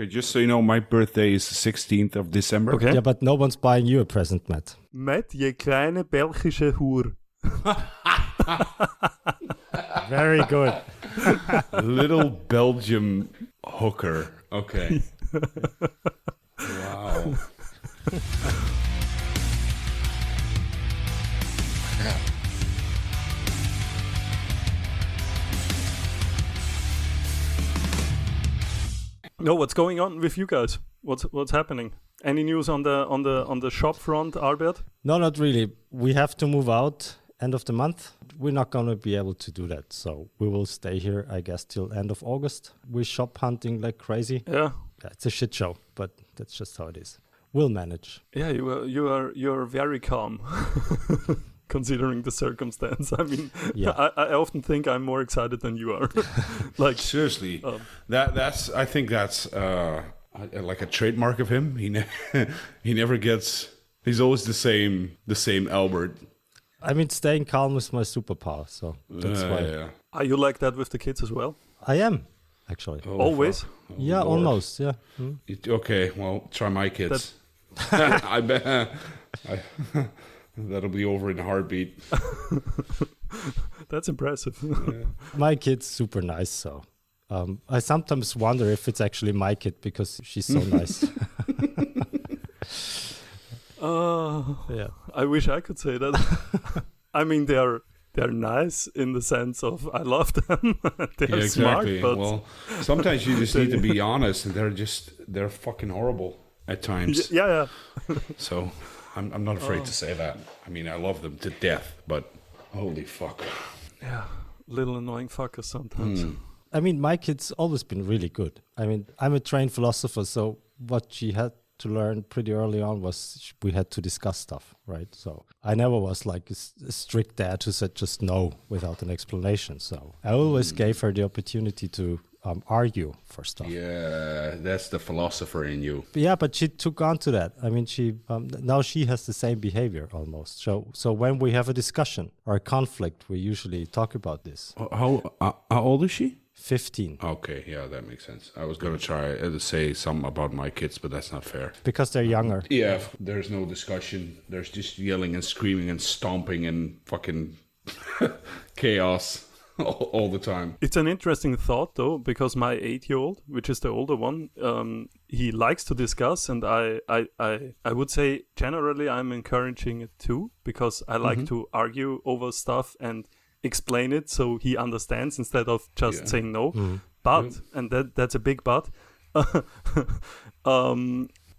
Okay, just so you know, my birthday is the 16th of December. Okay. Yeah, but no one's buying you a present, Matt. Matt, je kleine belgische Hure. Very good. Little Belgium hooker. Okay. Wow. No, what's going on with you guys? What's happening? Any news on the shop front, Albert? No, not really. We have to move out end of the month. We're not going to be able to do that. So we will stay here, I guess, till end of August. We're shop hunting like crazy. Yeah. It's a shit show, but that's just how it is. We'll manage. Yeah, you're very calm. Considering the circumstance. I mean, Yeah. I often think I'm more excited than you are. Like Seriously, that's. I think that's like a trademark of him. He never gets. He's always the same Albert. I mean, staying calm is my superpower, so that's why. Yeah. Are you like that with the kids as well? I am, actually. Oh, Always? fuck. Oh, Yeah, Lord. almost, yeah. Okay, well, try my kids. I bet that'll be over in a heartbeat. That's impressive. My kid's super nice, so I sometimes wonder if it's actually my kid because she's so nice. Yeah. I wish I could say that. I mean, they're nice in the sense of I love them. They're smart, but Well, sometimes you just need to be honest, and they're fucking horrible at times. yeah. So I'm not afraid to say that. I mean, I love them to death, but holy fuck. Yeah, little annoying fuckers sometimes. I mean, my kid's always been really good. I mean, I'm a trained philosopher, so what she had to learn pretty early on was we had to discuss stuff, right? So I never was like a strict dad who said just no without an explanation. So I always gave her the opportunity to argue for stuff. Yeah, that's the philosopher in you. But she took on to that. I mean, she now she has the same behavior almost. So when we have a discussion or a conflict, we usually talk about this. How old is she? 15. Okay, yeah, that makes sense. I was going to try to say something about my kids, but that's not fair. Because they're younger. Yeah, there's no discussion. There's just yelling and screaming and stomping and fucking chaos all the time. It's an interesting thought, though, because my 8-year-old, which is the older one, he likes to discuss, and I would say generally I'm encouraging it too, because I like to argue over stuff and explain it so he understands instead of just saying no. But, and that's a big but,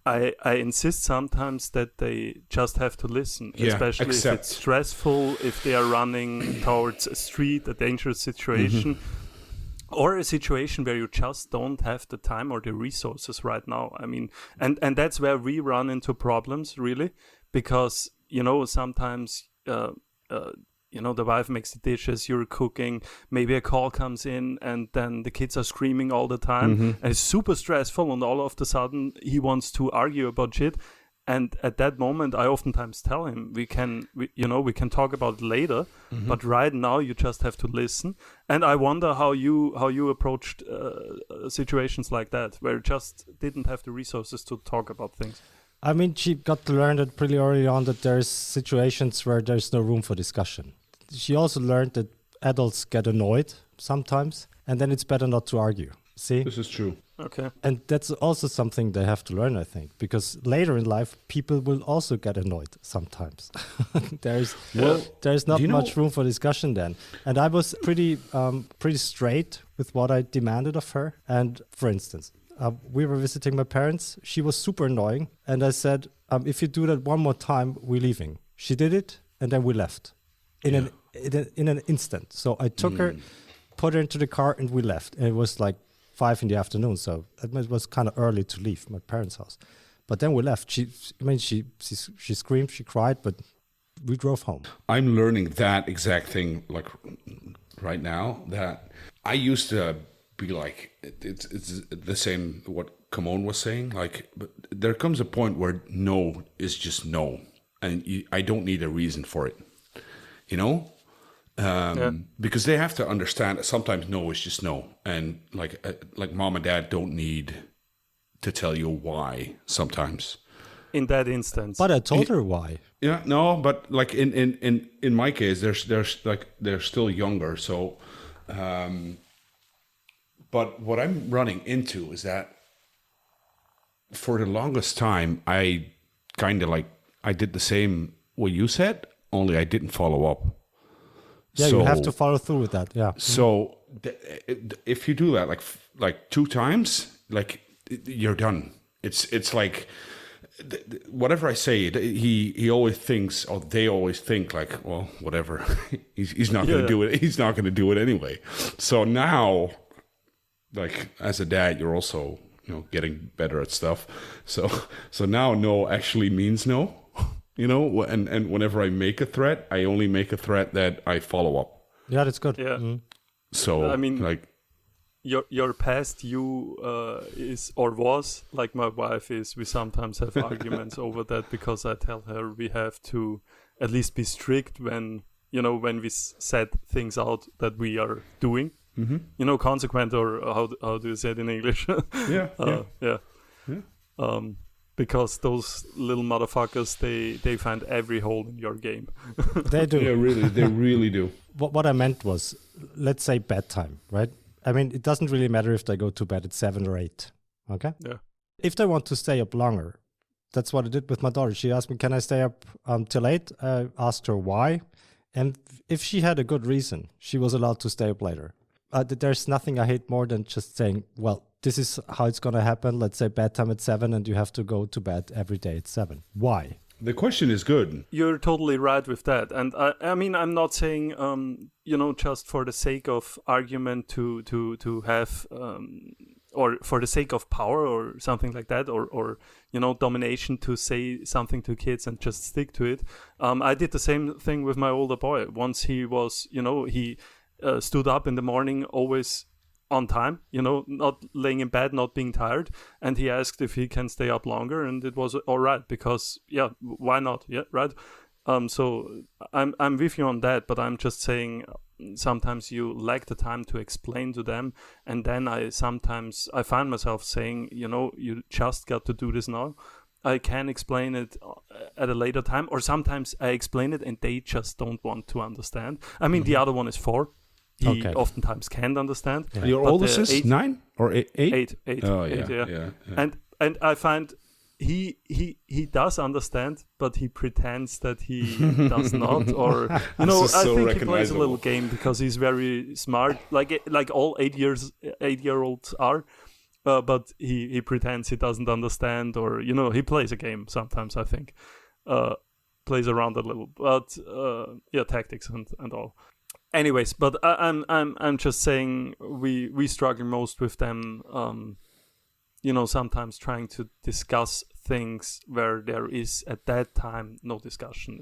I insist sometimes that they just have to listen, especially if it's stressful, if they are running towards a street, a dangerous situation, or a situation where you just don't have the time or the resources right now. I mean, and that's where we run into problems, really, because, sometimes... the wife makes the dishes, you're cooking, maybe a call comes in, and then the kids are screaming all the time, and it's super stressful, and all of a sudden he wants to argue about shit. And at that moment, I oftentimes tell him, we can talk about it later, but right now you just have to listen. And I wonder how you approached situations like that, where you just didn't have the resources to talk about things. I mean, she got to learn that pretty early on that there's situations where there's no room for discussion. She also learned that adults get annoyed sometimes, and then it's better not to argue. See? This is true. Okay. And that's also something they have to learn, I think, because later in life, people will also get annoyed sometimes. There's not much room for discussion then. And I was pretty straight with what I demanded of her. And for instance, we were visiting my parents. She was super annoying. And I said, if you do that one more time, we're leaving. She did it, and then we left in an instant. So I took her, put her into the car, and we left. And it was like 5 PM, so it was kind of early to leave my parents' house. But then we left. She screamed, she cried, but we drove home. I'm learning that exact thing like right now. That I used to be like, it's the same what Kamon was saying. Like, but there comes a point where no is just no, and I don't need a reason for it. Because they have to understand that sometimes no is just no, and like mom and dad don't need to tell you why sometimes. In that instance. But I told her why. Yeah, no, but like in my case, they're still younger. So, but what I'm running into is that for the longest time, I kind of like, I did the same what you said, only I didn't follow up. Yeah, so, you have to follow through with that. Yeah. So if you do that like 2 times, like you're done. It's like whatever I say, he always thinks, or they always think like, well, whatever. he's not going to do it. He's not going to do it anyway. So now, like as a dad, you're also getting better at stuff. So now no actually means no. And whenever I make a threat, I only make a threat that I follow up. Yeah, that's good. Yeah. Mm-hmm. So I mean, like your past you is or was like my wife is. We sometimes have arguments over that because I tell her we have to at least be strict when we set things out that we are doing. Mm-hmm. Consequent, or how do you say it in English? Yeah. Because those little motherfuckers, they find every hole in your game. They do. Yeah, really, they really do. What I meant was, let's say bedtime, right? I mean, it doesn't really matter if they go to bed at 7 or 8, okay? Yeah. If they want to stay up longer, that's what I did with my daughter. She asked me, can I stay up till 8? I asked her why. And if she had a good reason, she was allowed to stay up later. There's nothing I hate more than just saying, well, this is how it's going to happen. Let's say bedtime at 7 and you have to go to bed every day at 7. Why? The question is good. You're totally right with that. And I mean, I'm not saying, just for the sake of argument to have, or for the sake of power or something like that, or domination to say something to kids and just stick to it. I did the same thing with my older boy. Once he was, he stood up in the morning, always on time, not laying in bed, not being tired. And he asked if he can stay up longer, and it was all right because, why not? Yeah, right. So I'm with you on that, but I'm just saying sometimes you lack the time to explain to them. And then I find myself saying, you just got to do this now. I can explain it at a later time, or sometimes I explain it and they just don't want to understand. I mean, the other one is 4. He oftentimes can't understand. Yeah. Your oldest is 9 or 8? 8. Oh, 8, yeah. Yeah. And I find he does understand, but he pretends that he does not. Or I think he plays a little game because he's very smart, like all 8-year-olds are. But he pretends he doesn't understand, or he plays a game sometimes. I think plays around a little, but tactics and all. Anyways, but I'm just saying we struggle most with them. Sometimes trying to discuss things where there is at that time no discussion.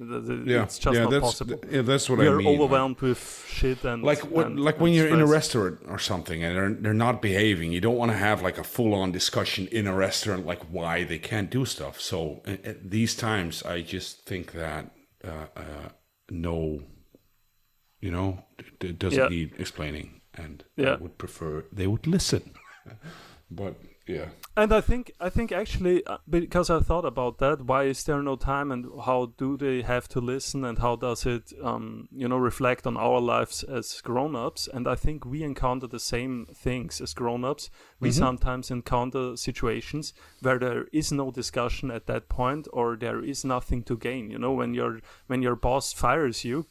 It's just not possible. Yeah, that's what I mean. We're overwhelmed with shit and when you're in a restaurant or something and they're not behaving. You don't want to have like a full-on discussion in a restaurant like why they can't do stuff. So at these times, I just think that no. It doesn't need explaining, and I would prefer they would listen. But and I think actually because I thought about that, why is there no time, and how do they have to listen, and how does it reflect on our lives as grown-ups? And I think we encounter the same things as grown-ups. We sometimes encounter situations where there is no discussion at that point, or there is nothing to gain. When your boss fires you,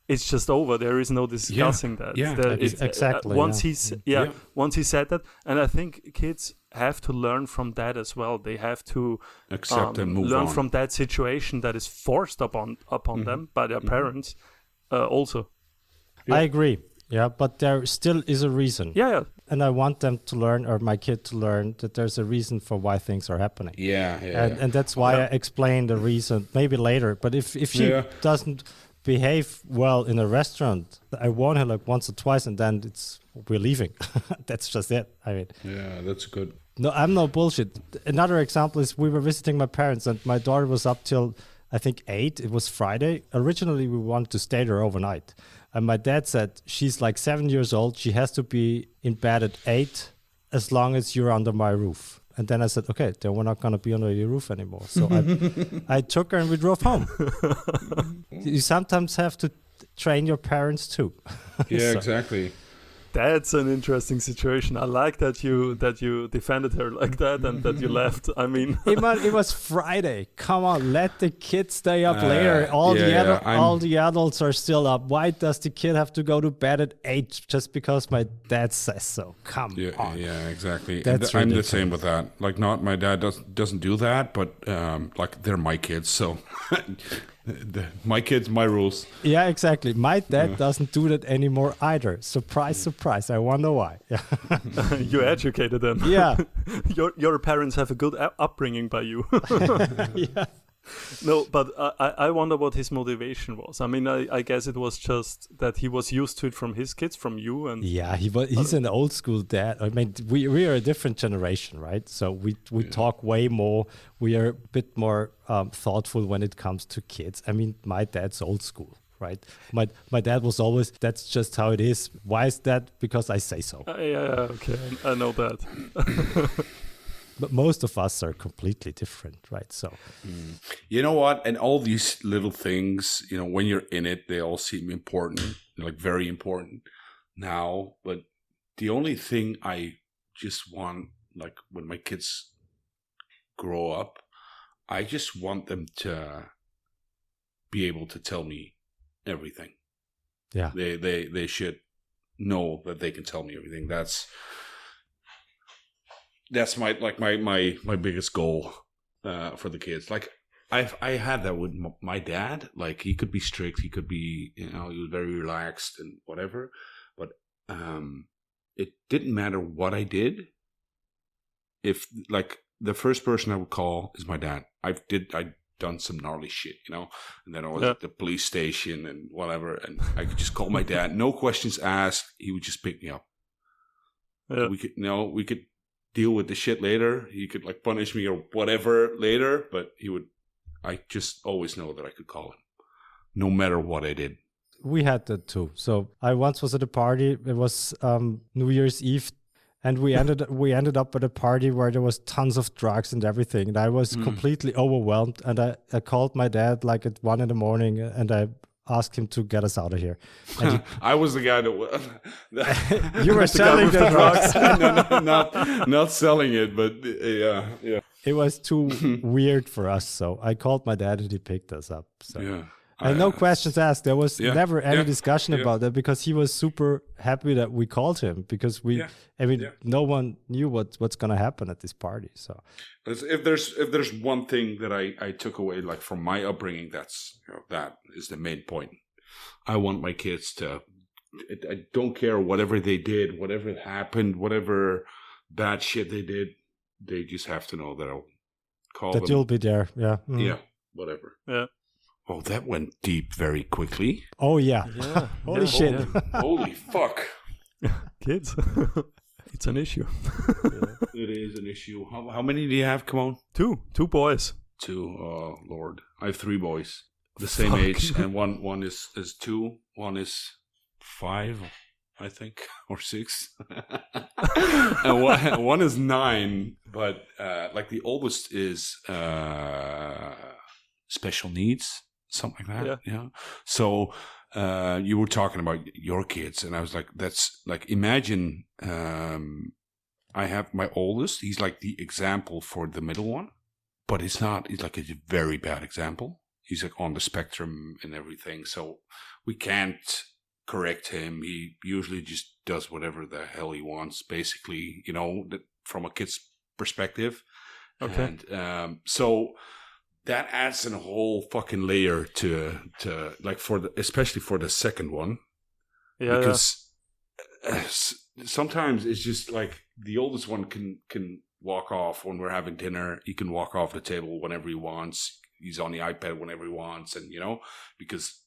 it's just over. There is no discussing that. Yeah, exactly. Once he said that, and I think kids have to learn from that as well. They have to accept and move learn on from that situation that is forced upon them by their parents. Also, I agree. Yeah, but there still is a reason. Yeah. And I want them to learn, or my kid to learn, that there's a reason for why things are happening. And that's why I explain the reason maybe later. But if she doesn't behave well in a restaurant, I warn her like once or twice, and then we're leaving. That's just it. I mean, that's good. No, I'm no bullshit. Another example is we were visiting my parents, and my daughter was up till I think 8. It was Friday. Originally, we wanted to stay there overnight, and my dad said she's like 7 years old. She has to be in bed at 8 as long as you're under my roof. And then I said, okay, then we're not going to be under your roof anymore. So I took her and we drove home. You sometimes have to train your parents too. Yeah, exactly. That's an interesting situation. I like that you defended her like that and that you left. I mean, it was Friday. Come on, let the kids stay up later. All the adults are still up. Why does the kid have to go to bed at 8 just because my dad says so? Come on. Yeah, exactly. I'm the same with that. Like, not my dad doesn't do that, but like they're my kids, so. My kids, my rules. Yeah, exactly. My dad doesn't do that anymore either. Surprise, surprise. I wonder why. You educated them. Yeah. Your parents have a good upbringing by you. Yeah. No, but I wonder what his motivation was. I mean, I guess it was just that he was used to it from his kids, from you, and yeah, he's an old school dad. I mean, we are a different generation, right? So we talk way more. We are a bit more thoughtful when it comes to kids. I mean, my dad's old school, right? My dad was always, that's just how it is. Why is that? Because I say so. Yeah, okay, I know that. But most of us are completely different, right? So, you know what? And all these little things, when you're in it, they all seem important, like very important now. But the only thing I just want, like when my kids grow up, I just want them to be able to tell me everything. Yeah, they should know that they can tell me everything. That's my biggest goal for the kids. Like I had that with my dad. Like, he could be strict, he could be, he was very relaxed and whatever. But it didn't matter what I did. If like the first person I would call is my dad. I'd done some gnarly shit, and then I was at the police station and whatever, and I could just call my dad, no questions asked. He would just pick me up. Yeah. We could deal with the shit later. He could like punish me or whatever later, but I just always know that I could call him no matter what I did. We had that too. So I once was at a party. It was New Year's Eve, and we ended up at a party where there was tons of drugs and everything. And I was completely overwhelmed. And I called my dad like at 1 a.m. and I asked him to get us out of here. I was the guy that you were selling the drugs. No, not selling it, but yeah. It was too weird for us, so I called my dad and he picked us up. So. Yeah. And no questions asked. There was never any discussion about that, because he was super happy that we called him, because no one knew what's going to happen at this party. So if there's one thing that I took away, like, from my upbringing, that's that is the main point. I want my kids to, I don't care whatever they did, whatever happened, whatever bad shit they did, they just have to know that I'll call them. That you'll be there. Yeah. Yeah. Whatever. Yeah. Oh, that went deep very quickly. Oh, yeah. Holy shit. Yeah. Holy fuck. Kids. It's an issue. It is an issue. How many do you have, Kamon? Two boys. 2. Oh, Lord. I have 3 boys. The same age. And one is 2. One is 5, I think. Or 6. And one is 9. But like the oldest is special needs. Something like that. Yeah. So you were talking about your kids, and I was like, that's like, imagine I have my oldest. He's like the example for the middle one, but he's not. He's like a very bad example. He's like on the spectrum and everything. So we can't correct him. He usually just does whatever the hell he wants, basically, from a kid's perspective. Okay. And so that adds a whole fucking layer to like, especially for the second one. Yeah. Because sometimes it's just like the oldest one can walk off when we're having dinner. He can walk off the table whenever he wants. He's on the iPad whenever he wants, and because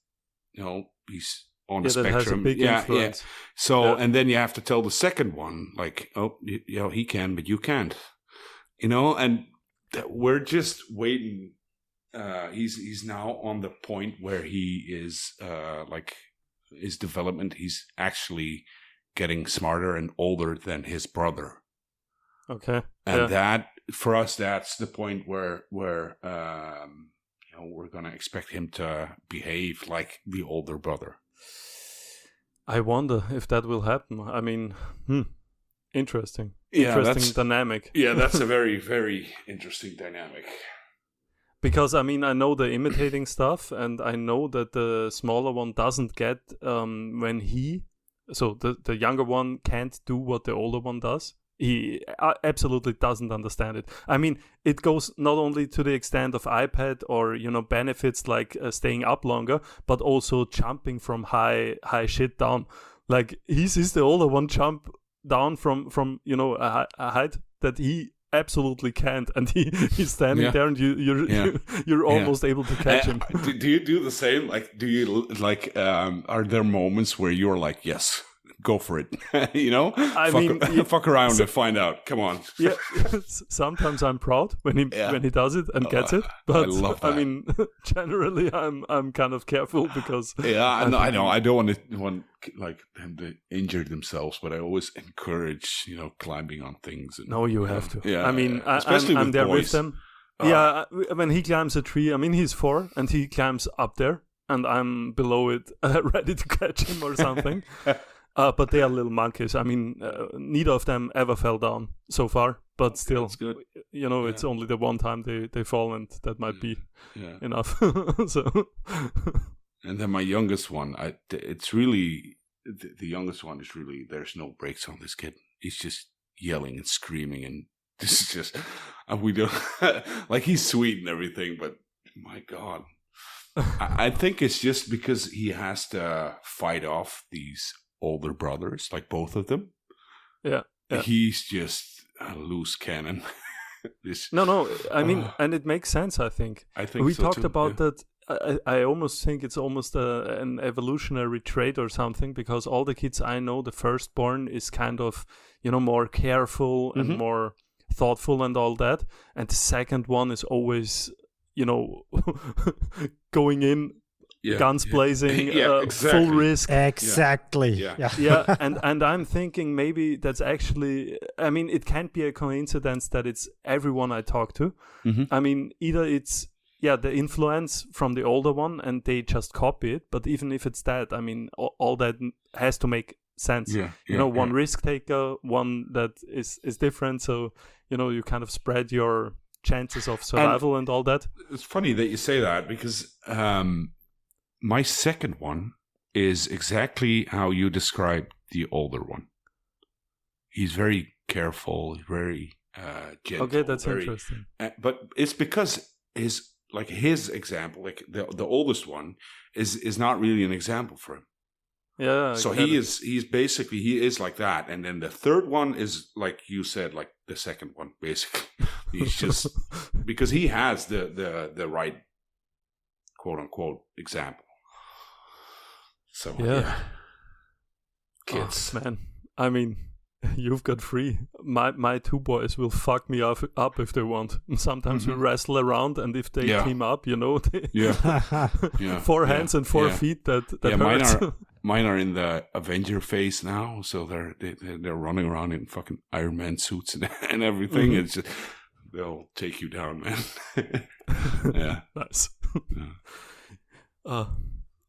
he's on the spectrum. That has a big influence. Yeah. So and then you have to tell the second one, like, oh, he can, but you can't. And we're just waiting. He's now on the point where he is like his development. He's actually getting smarter and older than his brother. Okay. And that for us, that's the point where we're going to expect him to behave like the older brother. I wonder if that will happen. I mean, interesting. Yeah, interesting dynamic. Yeah, that's a very, very interesting dynamic. Because, I mean, I know the imitating stuff, and I know that the smaller one doesn't get when the younger one can't do what the older one does. He absolutely doesn't understand it. I mean, it goes not only to the extent of iPad or, benefits like staying up longer, but also jumping from high shit down. Like, he sees the older one jump down from a height that he absolutely can't, and he's standing there, and you're almost able to catch him. Do you do the same? Like, do you are there moments where you're like, yes, go for it? Fuck around and find out. Come on. Yeah, sometimes I'm proud when he does it and gets it, but I mean, generally I'm kind of careful because I know I don't want like them to injure themselves, but I always encourage climbing on things. No, you have to. Yeah, I mean, especially I'm there boys. with them. When he climbs a tree, I mean, he's 4 and he climbs up there, and I'm below it, ready to catch him or something. But they are little monkeys. I mean, neither of them ever fell down so far. But still, that's good. It's only the one time they fall, and that might be enough. So, and then my youngest one, it's really the youngest one is really. There's no brakes on this kid. He's just yelling and screaming, and this is just we don't like. He's sweet and everything, but my God. I think it's just because he has to fight off these older brothers, like both of them. Yeah. He's just a loose cannon. No. I mean, and it makes sense. I think we so talked too, about that. I almost think it's almost an evolutionary trait or something, because all the kids I know, the firstborn is kind of more careful and more thoughtful and all that, and the second one is always going in. Yeah, guns blazing, exactly. Full risk. Exactly. Yeah. And I'm thinking maybe that's actually, I mean, it can't be a coincidence that it's everyone I talk to. Mm-hmm. I mean, either it's, the influence from the older one and they just copy it. But even if it's that, I mean, all that has to make sense. One risk taker, one that is different. So, you kind of spread your chances of survival and all that. It's funny that you say that because... my second one is exactly how you described the older one. He's very careful, very gentle. Okay, that's interesting. But it's because his example, like the oldest one, is not really an example for him. Yeah. So he is like that, and then the third one is like you said, like the second one, basically. He's just because he has the right quote unquote example. So kids, man. I mean, you've got 3. My 2 boys will fuck me up if they want. Sometimes we wrestle around, and if they team up, they 4 hands and 4 feet. That hurts. Mine are in the Avenger phase now, so they're running around in fucking Iron Man suits and everything. Mm-hmm. It's just, they'll take you down, man. Yeah, nice.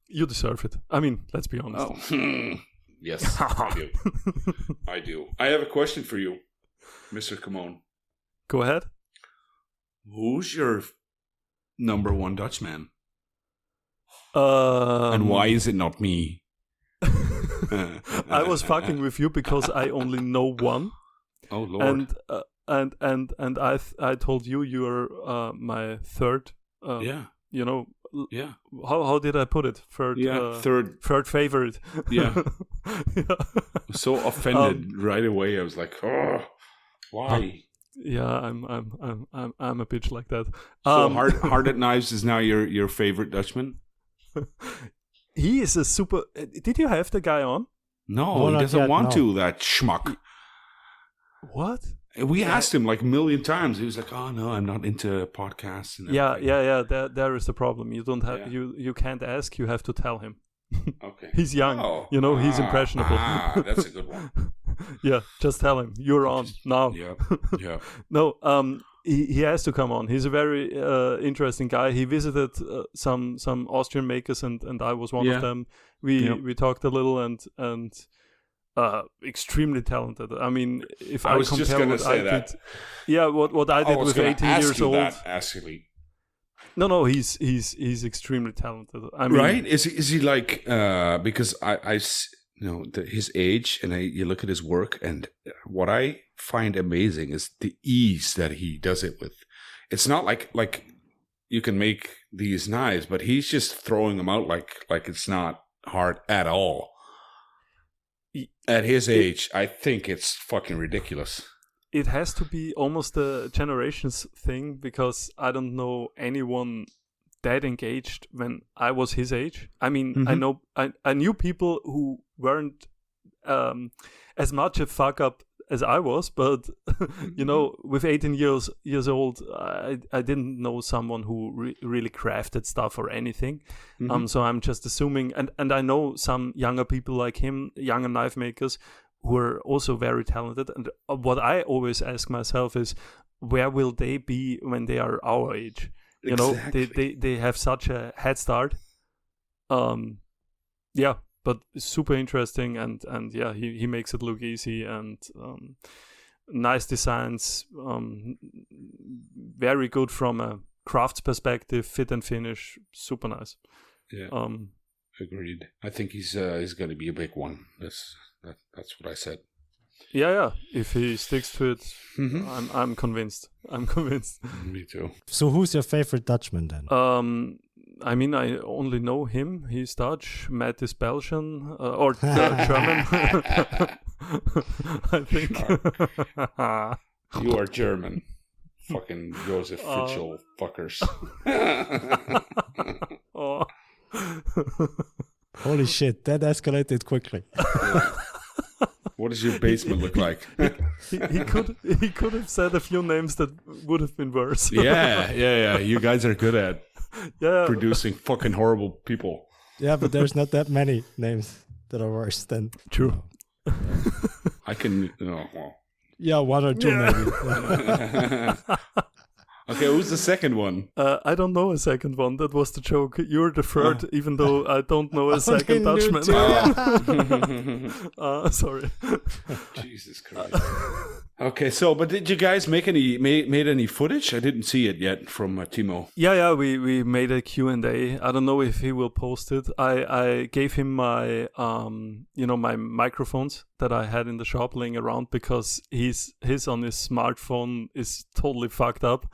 You deserve it. I mean, let's be honest. Oh, yes, I do. I do. I have a question for you, Mr. Kamon. Go ahead. Who's your number 1 Dutchman? And why is it not me? I was fucking with you because I only know one. Oh Lord! And I told you you're my third. How did I put it? Third favorite. Yeah. So offended right away. I was like, oh, why? Yeah, I'm a bitch like that. So Hard at Knives is now your favorite Dutchman? He is a super. Did you have the guy on? No, he doesn't want to. That schmuck. What? We asked him like a million times. He was like, "Oh no, I'm not into podcasts." And yeah. There is the problem. You don't have you can't ask. You have to tell him. Okay. He's young. Oh. He's impressionable. That's a good one. Yeah, just tell him you're on now. Yeah. No. he has to come on. He's a very interesting guy. He visited some Austrian makers, and I was one of them. We talked a little, and extremely talented. I mean, if I was compare just what I did, what I did with 18 years old. Actually. No, he's extremely talented. I mean, right? Is he like because I his age, and you look at his work, and what I find amazing is the ease that he does it with. It's not like you can make these knives, but he's just throwing them out like it's not hard at all. At his age, I think it's fucking ridiculous. It has to be almost a generations thing, because I don't know anyone that engaged when I was his age. I mean, I knew people who weren't as much a fuck up as I was, but with 18 years old, I didn't know someone who really crafted stuff or anything. So I'm just assuming, and I know some younger people like him, younger knife makers, who are also very talented. And what I always ask myself is, where will they be when they are our age? Exactly. They have such a head start. But super interesting, and he makes it look easy, and nice designs, very good from a crafts perspective, fit and finish, super nice. Yeah, agreed. I think he's going to be a big one. That's what I said. Yeah. If he sticks to it, I'm convinced. Me too. So who's your favorite Dutchman then? I mean, I only know him. He's Dutch. Matt is Belgian or German. I think. You are German. Fucking Josef Fritzl fuckers. Oh. Holy shit, that escalated quickly. Yeah. What does your basement look like? he could have said a few names that would have been worse. Yeah. You guys are good at producing fucking horrible people. Yeah, but there's not that many names that are worse than... True. I can... well. Yeah, one or two maybe. Okay, who's the second one? I don't know a second one. That was the joke. You're the third, even though I don't know a second Dutchman. Sorry. Jesus Christ. Okay, but did you guys made any footage? I didn't see it yet from Timo. Yeah. We made a Q&A. I don't know if he will post it. I gave him my my microphones that I had in the shop laying around, because his on his smartphone is totally fucked up.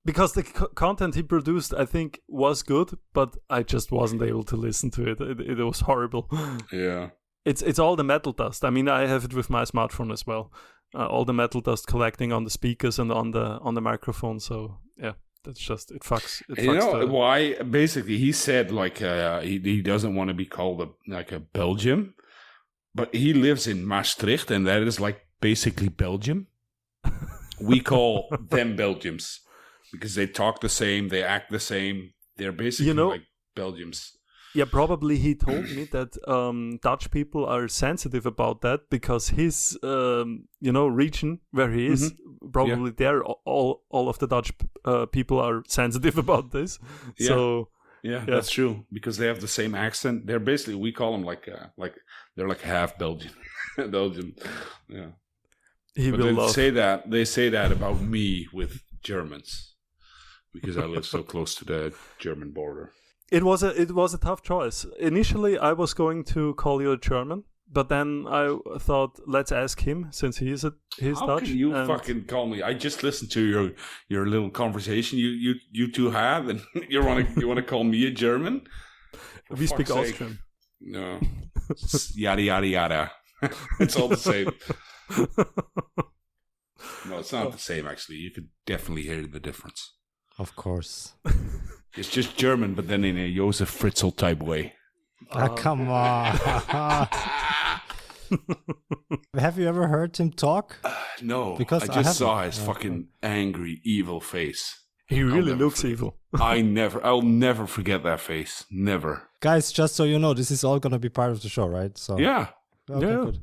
Because the content he produced, I think, was good, but I just wasn't able to listen to it. It was horrible. Yeah. It's all the metal dust. I mean, I have it with my smartphone as well. All the metal dust collecting on the speakers and on the microphone. So yeah, that's just it fucks. Why? Basically, he said he doesn't want to be called a Belgium, but he lives in Maastricht, and that is basically Belgium. We call them Belgians because they talk the same, they act the same. They're basically like Belgians. Yeah, probably he told me that Dutch people are sensitive about that, because his region where he is, probably there all of the Dutch people are sensitive about this. Yeah. So yeah, that's true, because they have the same accent. They're basically, we call them they're like half Belgian. Belgian. Yeah. They say that about me with Germans, because I live so close to the German border. It was a tough choice. Initially, I was going to call you a German, but then I thought, let's ask him, since he's Dutch. How can you fucking call me? I just listened to your little conversation you two have, and you want to call me a German? We speak Austrian. No, yada yada yada. It's all the same. No, it's not the same, actually. You could definitely hear the difference. Of course. It's just German, but then in a Josef Fritzl type way. Come on. Have you ever heard him talk? No, because I just saw his fucking angry, evil face. He really looks evil. I'll never forget that face. Never. Guys, just so you know, this is all going to be part of the show, right? So yeah. Okay, good.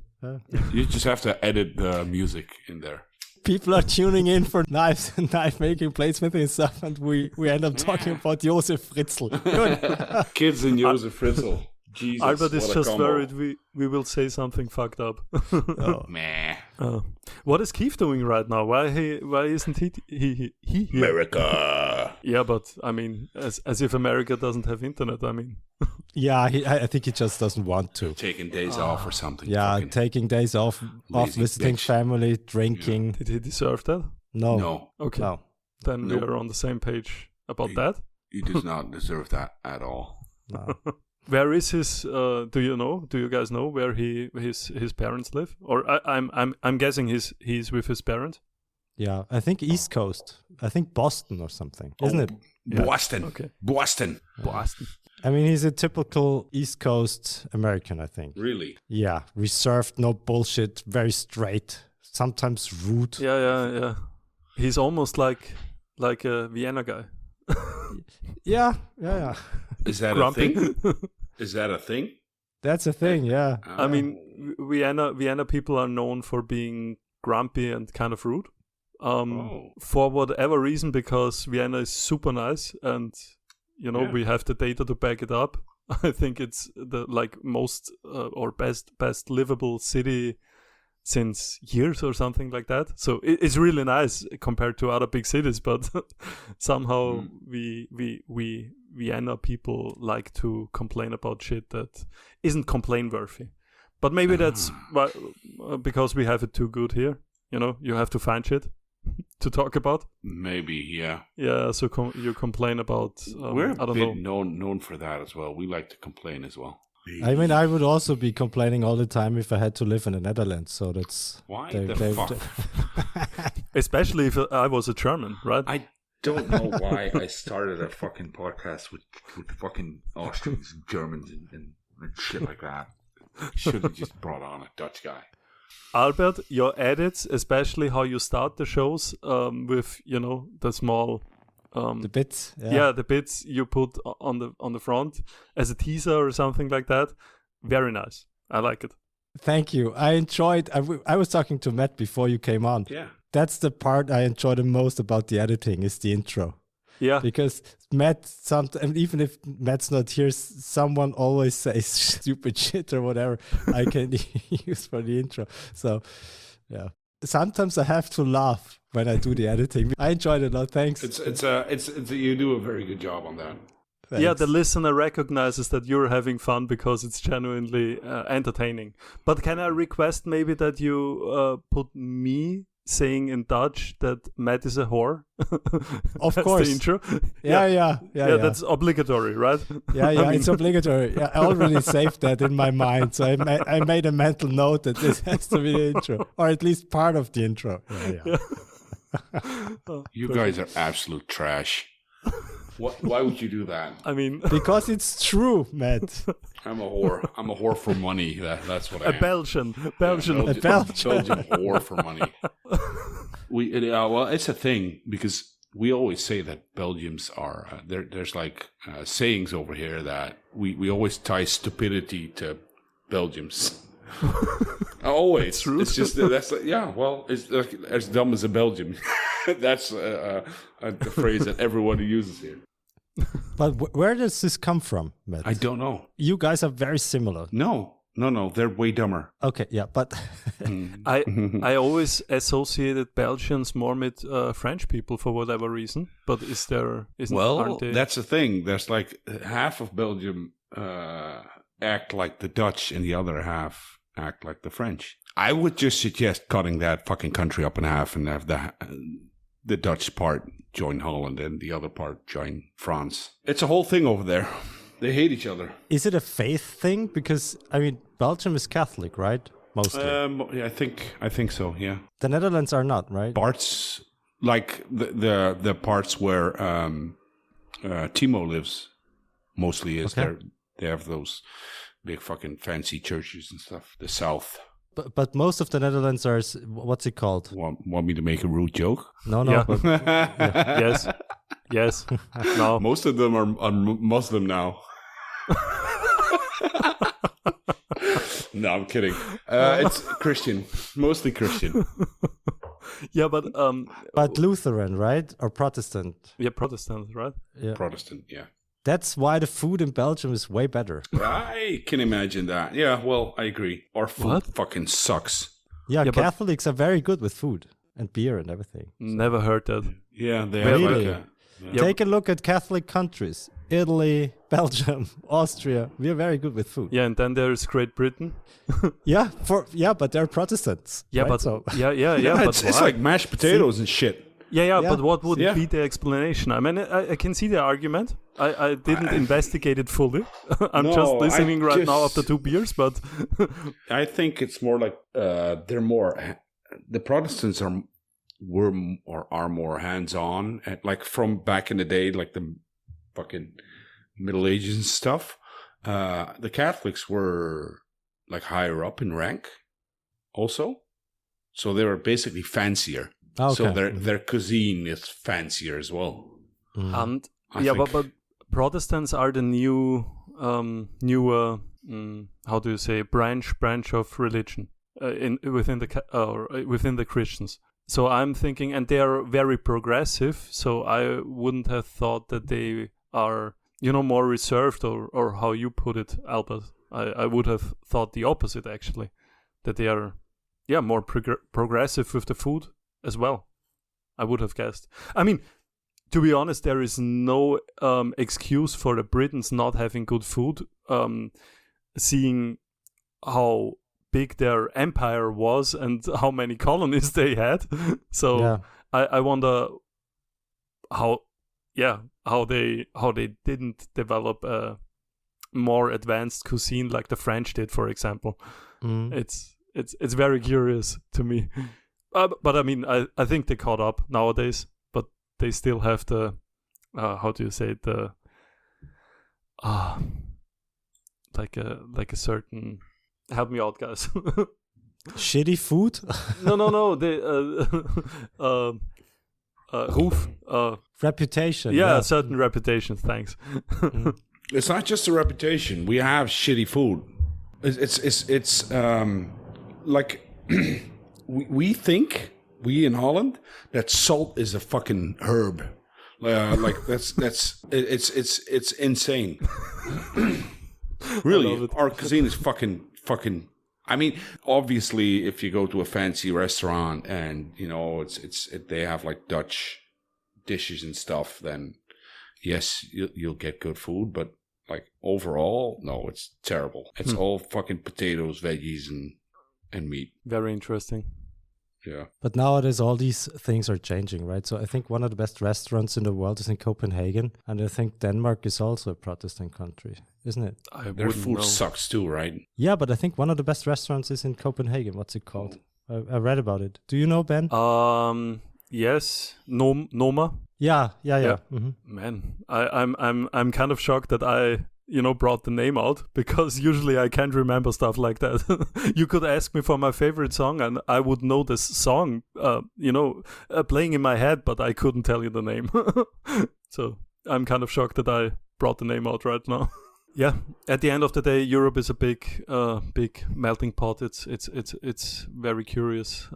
You just have to edit the music in there. people are tuning in for knives and knife making, bladesmithing and stuff, and we end up talking about Josef Fritzl. Good. Kids and Josef Fritzl. Jesus, Albert is just combo. worried we will say something fucked up. Meh. What is Keith doing right now? Why isn't he here? America. Yeah, but I mean, as if America doesn't have internet. I mean, Yeah, I think he just doesn't want to. Taking days off or something. Yeah, Fucking taking days off visiting bitch. family, drinking. did he deserve that? No. Okay, No. then Nope. we are on the same page about that. He does not deserve that at all. No. Where is his? Do you know? Do you guys know where his parents live? Or I'm guessing he's with his parents. Yeah, I think East Coast. I think Boston or something, isn't it? Yeah. Boston. Okay. Boston. Boston. I mean, he's a typical East Coast American, I think. Really? Yeah, reserved, no bullshit, very straight, sometimes rude. Yeah. He's almost like a Vienna guy. Yeah. Is that Grumpy. a thing? Is that a thing? That's a thing, yeah. I mean, Vienna people are known for being grumpy and kind of rude. For whatever reason, because Vienna is super nice, and we have the data to back it up. I think it's the most or best livable city since years or something like that. So it's really nice compared to other big cities, but somehow we Vienna people like to complain about shit that isn't complain worthy. But maybe that's because we have it too good here. You have to find shit to talk about. Maybe, yeah. Yeah, so you complain about We're I a don't bit know. known for that as well. We like to complain as well. I mean, I would also be complaining all the time if I had to live in the Netherlands. So that's Why they- the they- fuck? Especially if I was a German, right? I don't know why I started a fucking podcast with fucking Austrians and Germans and shit like that. Should have just brought on a Dutch guy. Albert, your edits, especially how you start the shows with the small the bits. the bits you put on the front as a teaser or something like that. Very nice. I like it. Thank you. I enjoyed. I was talking to Matt before you came on. Yeah. That's the part I enjoy the most about the editing is the intro. Yeah. Because Matt, and even if Matt's not here, someone always says stupid shit or whatever I can use for the intro. So, yeah. Sometimes I have to laugh when I do the editing. I enjoyed it a lot. Thanks. It's you do a very good job on that. Thanks. Yeah, the listener recognizes that you're having fun because it's genuinely entertaining. But can I request maybe that you put me saying in Dutch that Matt is a whore? Of That's course. the intro. Yeah. That's obligatory, right? Yeah, it's obligatory. Yeah, I already saved that in my mind. So I made a mental note that this has to be the intro, or at least part of the intro. Yeah. You guys are absolute trash. Why would you do that? I mean, Because it's true, Matt. I'm a whore. I'm a whore for money. That's what I am. Belgian. Belgian Belgian. whore for money. Well, it's a thing because we always say that Belgians are there's like sayings over here that we always tie stupidity to Belgians. Always. True. It's just that's like, yeah. Well, it's like as dumb as a Belgian. That's the phrase that everyone uses here. But where does this come from, Matt? I don't know. You guys are very similar. No, they're way dumber. Okay, yeah, but I always associated Belgians more with French people for whatever reason. But aren't they? That's the thing. There's like half of Belgium act like the Dutch, and the other half act like the French. I would just suggest cutting that fucking country up in half and have the Dutch part join Holland and the other part join France. It's a whole thing over there. They hate each other. is it a faith thing? Because I mean, Belgium is Catholic, right? Mostly. Yeah, I think so. Yeah, The Netherlands are not, right? parts like the parts where Timo lives mostly is Okay. they have those big fucking fancy churches and stuff. The South. But most of the Netherlands are, what's it called? Want me to make a rude joke? No, Yeah. but Yes. No. Most of them are Muslim now. No, I'm kidding. It's Christian, mostly Christian. Yeah, but Lutheran, right? Or Protestant? Yeah, Protestant, right? Yeah. Protestant, yeah. That's why the food in Belgium is way better. I can imagine that. Yeah, well, I agree. Our food fucking sucks. Yeah, Catholics are very good with food and beer and everything. Never heard that. Yeah, they have really? Take a look at Catholic countries. Italy, Belgium, Austria. We are very good with food. Yeah, and then there's Great Britain. but they're Protestants. Yeah, right? but it's like mashed potatoes and shit. Yeah, but what would be the explanation? I mean, I can see the argument. I didn't investigate it fully. I'm just listening now after 2 beers, but I think it's more like they're more. The Protestants are more hands-on, like from back in the day, like the fucking Middle Ages and stuff. The Catholics were like higher up in rank, also, so they were basically fancier. Okay. So their cuisine is fancier as well. And but Protestants are the newer how do you say branch of religion within the Christians. So I'm thinking, and they are very progressive. So I wouldn't have thought that they are more reserved or how you put it, Albert. I would have thought the opposite actually, that they are more progressive with the food as well. I would have guessed. I mean, to be honest, there is no excuse for the Britons not having good food, seeing how big their empire was and how many colonies they had. So I wonder how they didn't develop a more advanced cuisine like the French did, for example. It's very curious to me. But I mean, I think they caught up nowadays, but they still have the how do you say it, the like a certain, help me out, guys. Shitty food? No. Ruf. Reputation. Yeah, certain reputation. Thanks. It's not just a reputation. We have shitty food. It's like we think, we in Holland, that salt is a fucking herb. Like it's insane. Really, our cuisine is fucking. I mean, obviously, if you go to a fancy restaurant and they have like Dutch dishes and stuff, then yes, you'll get good food. But like overall, no, it's terrible. It's all fucking potatoes, veggies, and meat. Very interesting. Yeah. But nowadays all these things are changing, right? So I think one of the best restaurants in the world is in Copenhagen. And I think Denmark is also a Protestant country, isn't it? Their food sucks too, right? Yeah, but I think one of the best restaurants is in Copenhagen. What's it called? I read about it. Do you know, Ben? Yes. Noma? Yeah. Mm-hmm. Man, I'm kind of shocked that I brought the name out, because usually I can't remember stuff like that. You could ask me for my favorite song and I would know this song, playing in my head, but I couldn't tell you the name. So I'm kind of shocked that I brought the name out right now. Yeah, at the end of the day, Europe is a big melting pot. It's very curious.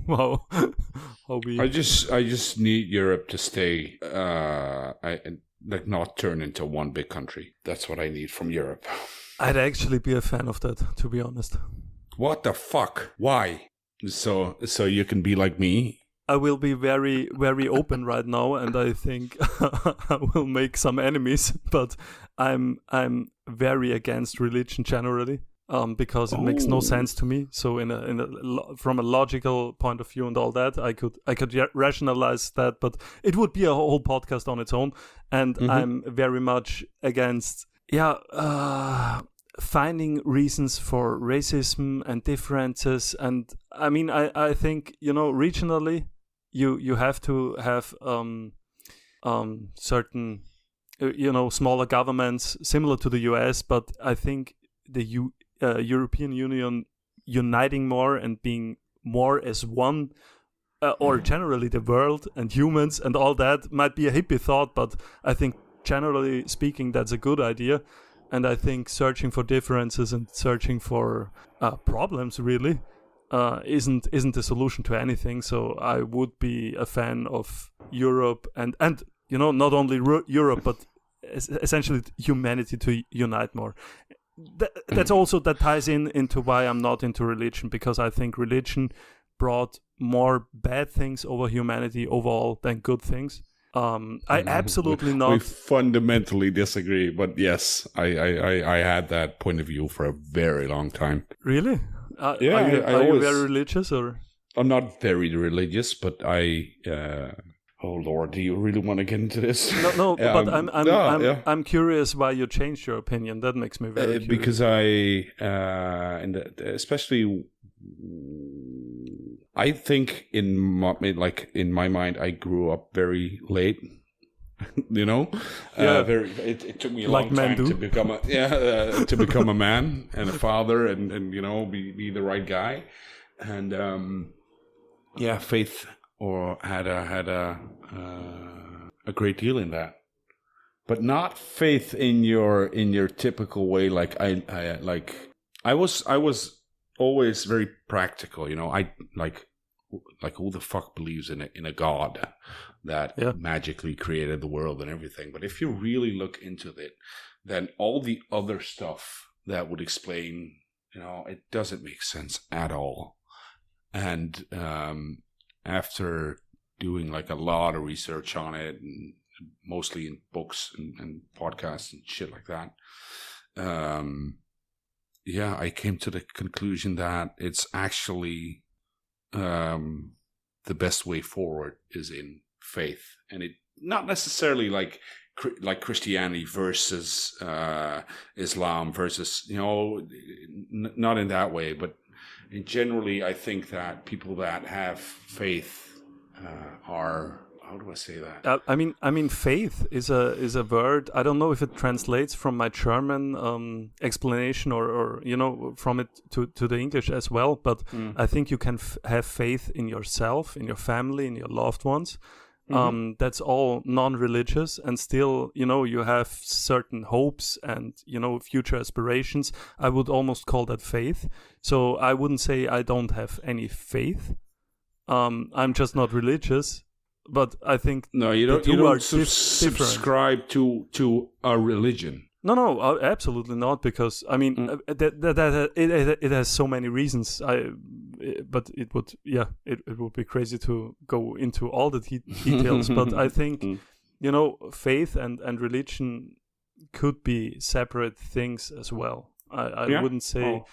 Wow, how we. I just need Europe to stay. Like not turn into one big country. That's what I need from Europe. I'd actually be a fan of that, to be honest. What the fuck? Why? So you can be like me? I will be very, very open right now, and I think I will make some enemies. But I'm very against religion generally, because it makes no sense to me. So from a logical point of view and all that, I could rationalize that, but it would be a whole podcast on its own. And I'm very much against finding reasons for racism and differences. And I mean, I think regionally you have to have certain smaller governments similar to the US, but I think the European Union uniting more and being more as one, or generally the world and humans and all that, might be a hippie thought, but I think generally speaking that's a good idea. And I think searching for differences and searching for problems really isn't the solution to anything. So I would be a fan of Europe and not only Europe, but essentially humanity to unite more. That ties into why I'm not into religion, because I think religion brought more bad things over humanity overall than good things. I absolutely not. We fundamentally disagree, but yes, I had that point of view for a very long time. Really? Yeah, are you very religious, or? I'm not very religious, but oh Lord, do you really want to get into this? No, but I'm curious why you changed your opinion. That makes me very curious. Because especially, I think in my mind, I grew up very late. It took me a long time to become a man and a father, and be the right guy, and faith had a great deal in that, but not faith in your typical way. Like I was always very practical. I like who the fuck believes in a god that magically created the world and everything. But if you really look into it, then all the other stuff that would explain, it doesn't make sense at all. And after doing like a lot of research on it, and mostly in books and podcasts and shit like that, I came to the conclusion that it's actually the best way forward is in faith, and it not necessarily like Christianity versus Islam versus not in that way, but generally I think that people that have faith are, how do I say that? I mean, faith is a word. I don't know if it translates from my German explanation or from it to the English as well. But I think you can have faith in yourself, in your family, in your loved ones. That's all non-religious, and still, you have certain hopes and future aspirations. I would almost call that faith. So I wouldn't say I don't have any faith. I'm just not religious. But I think you don't subscribe to a religion. No, absolutely not. Because I mean, it has so many reasons. But it would be crazy to go into all the details. But I think faith and religion could be separate things as well. I wouldn't say. Oh,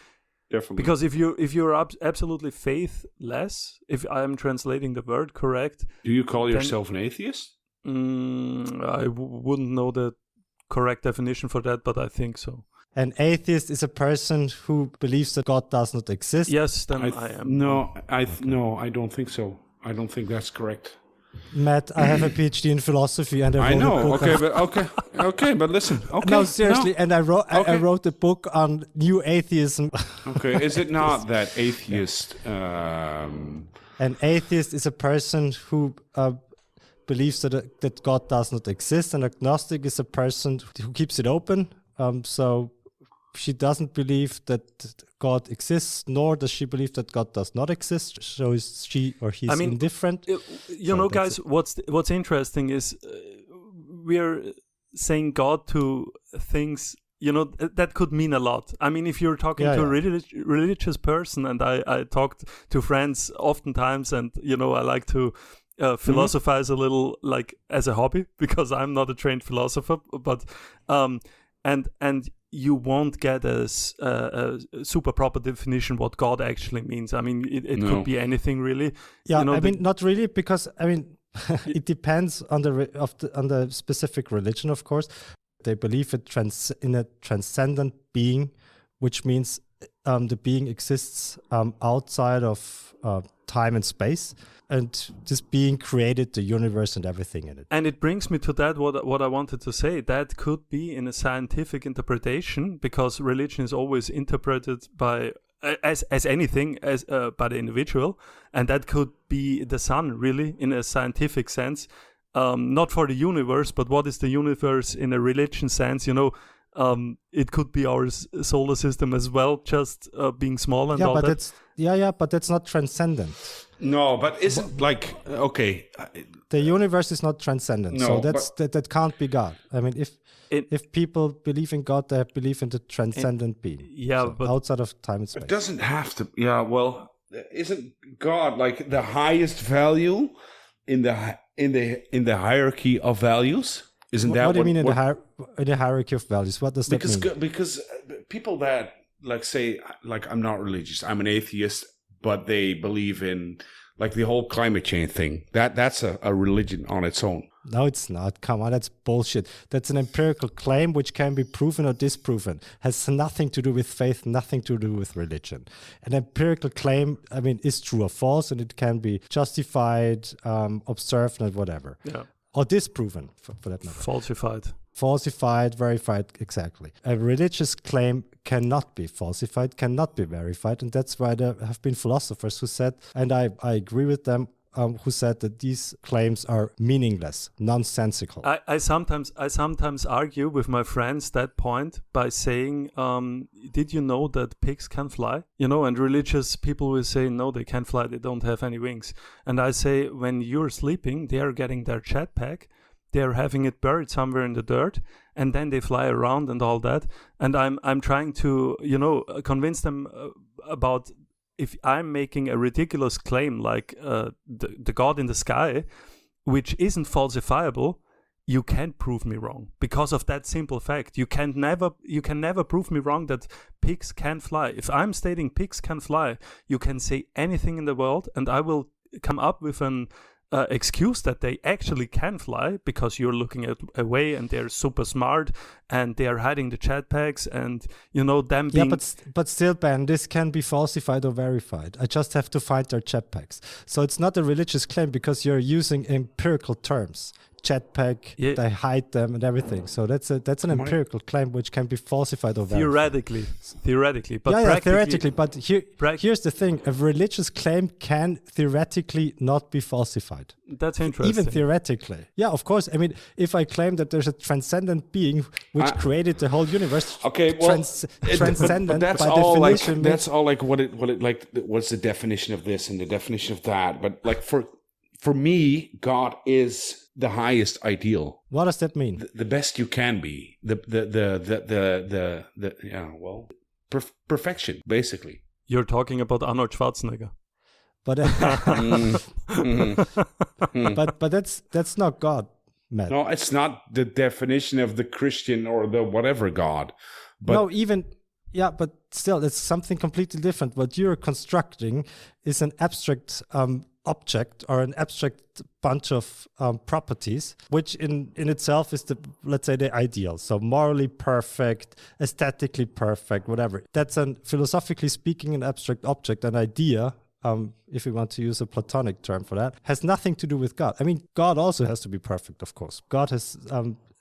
definitely. Because if you're absolutely faithless, if I'm translating the word correct, do you call yourself an atheist? I wouldn't know the correct definition for that, but I think so. An atheist is a person who believes that God does not exist. Yes, then I am. No, I don't think so. I don't think that's correct. Matt, I have a PhD in philosophy, and I know. wrote Okay, but listen. Okay, no, seriously, and I wrote a book on new atheism. Okay, is it not that atheist? An atheist is a person who believes that God does not exist. An agnostic is a person who keeps it open. So she doesn't believe that God exists, nor does she believe that God does not exist. So is she or he's indifferent. Guys, what's interesting is we're saying God to things, that could mean a lot. I mean, if you're talking to a religious person, and I talked to friends oftentimes, and I like to philosophize a little, like as a hobby, because I'm not a trained philosopher, but and you won't get a super proper definition what God actually means. I mean, it could be anything really. Yeah, not really, because it depends on the specific religion, of course. They believe in a transcendent being, which means the being exists outside of time and space, and this being created the universe and everything in it. And it brings me to that what I wanted to say. That could be in a scientific interpretation, because religion is always interpreted by as anything by the individual, and that could be the sun, really, in a scientific sense. Not for the universe, but what is the universe in a religion sense? It could be our solar system as well, just being small and all that. but that's not transcendent. No, but isn't like okay. The universe is not transcendent, so that can't be God. I mean, if people believe in God, they believe in the transcendent being. Yeah, so but outside of time and space. It doesn't have to. Yeah, well, isn't God like the highest value in the hierarchy of values? Isn't that what do you mean in the hierarchy of values? What does that mean? Because people that like say like I'm not religious, I'm an atheist, but they believe in like the whole climate change thing. That's a religion on its own. No, it's not. Come on, that's bullshit. That's an empirical claim which can be proven or disproven. Has nothing to do with faith, nothing to do with religion. An empirical claim, I mean, is true or false, and it can be justified, observed, and whatever. Yeah. Or disproven, for that matter. Falsified, verified, exactly. A religious claim cannot be falsified, cannot be verified, and that's why there have been philosophers who said, and I agree with them, who said that these claims are meaningless, nonsensical. I sometimes argue with my friends that point by saying, did you know that pigs can fly? You know, and religious people will say, no, they can't fly, they don't have any wings. And I say, when you're sleeping, they are getting their jetpack, they're having it buried somewhere in the dirt, and then they fly around and all that. And I'm trying to, convince them about, if I'm making a ridiculous claim like the God in the sky, which isn't falsifiable, you can't prove me wrong because of that simple fact. You can never prove me wrong that pigs can fly. If I'm stating pigs can fly, you can say anything in the world, and I will come up with an excuse that they actually can fly because you're looking away and they're super smart and they are hiding the jetpacks and them being... Yeah, but still, Ben, this can be falsified or verified. I just have to find their jetpacks. So it's not a religious claim because you're using empirical terms. Jetpack, they hide them and everything. So that's an empirical claim which can be falsified or verified. Theoretically, but theoretically. But here's the thing: a religious claim can theoretically not be falsified. That's interesting. Even theoretically, yeah, of course. I mean, if I claim that there's a transcendent being which created the whole universe, okay, well, transcendent that's by all definition. That's all like what it like. What's the definition of this and the definition of that? But like for me, God is the highest ideal. What does that mean? The best you can be. Perfection, basically. You're talking about Arnold Schwarzenegger. But but that's not God, Matt. No, it's not the definition of the Christian or the whatever God. But no, even but still, it's something completely different. What you're constructing is an abstract object or an abstract bunch of properties, which in itself is let's say the ideal. So morally perfect, aesthetically perfect, whatever. That's philosophically speaking, an abstract object, an idea. If we want to use a Platonic term for that, has nothing to do with God. I mean, God also has to be perfect, of course. God has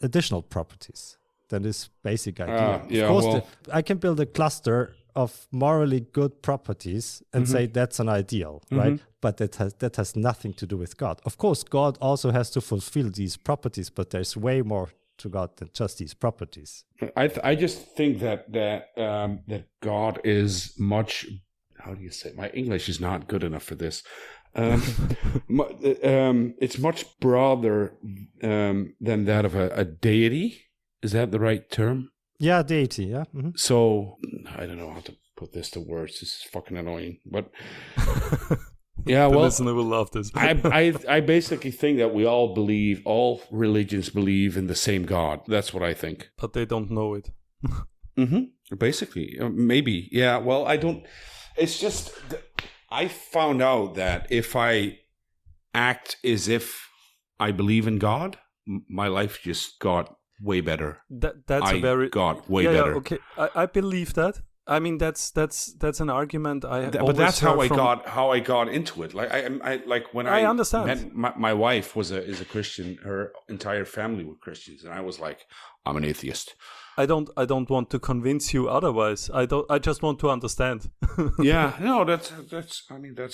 additional properties than this basic idea. Of course, I can build a cluster of morally good properties and say that's an ideal, right? But that has nothing to do with God. Of course, God also has to fulfill these properties, but there's way more to God than just these properties. I just think that God is much. How do you say? My English is not good enough for this. It's much broader than that of a deity. Is that the right term? Yeah, deity, yeah. Mm-hmm. So, I don't know how to put this to words. This is fucking annoying. But, yeah, the listener will love this. I basically think that all religions believe in the same God. That's what I think. But they don't know it. Basically, maybe. Yeah, well, I don't... It's just... I found out that if I act as if I believe in God, my life just got way better. Got way better. Yeah, okay. I believe that. I mean, that's an argument but that's how I got into it. Like I like when I understand. My wife is a Christian. Her entire family were Christians, and I was like, I'm an atheist. I don't want to convince you otherwise. I just want to understand. Yeah, no, that's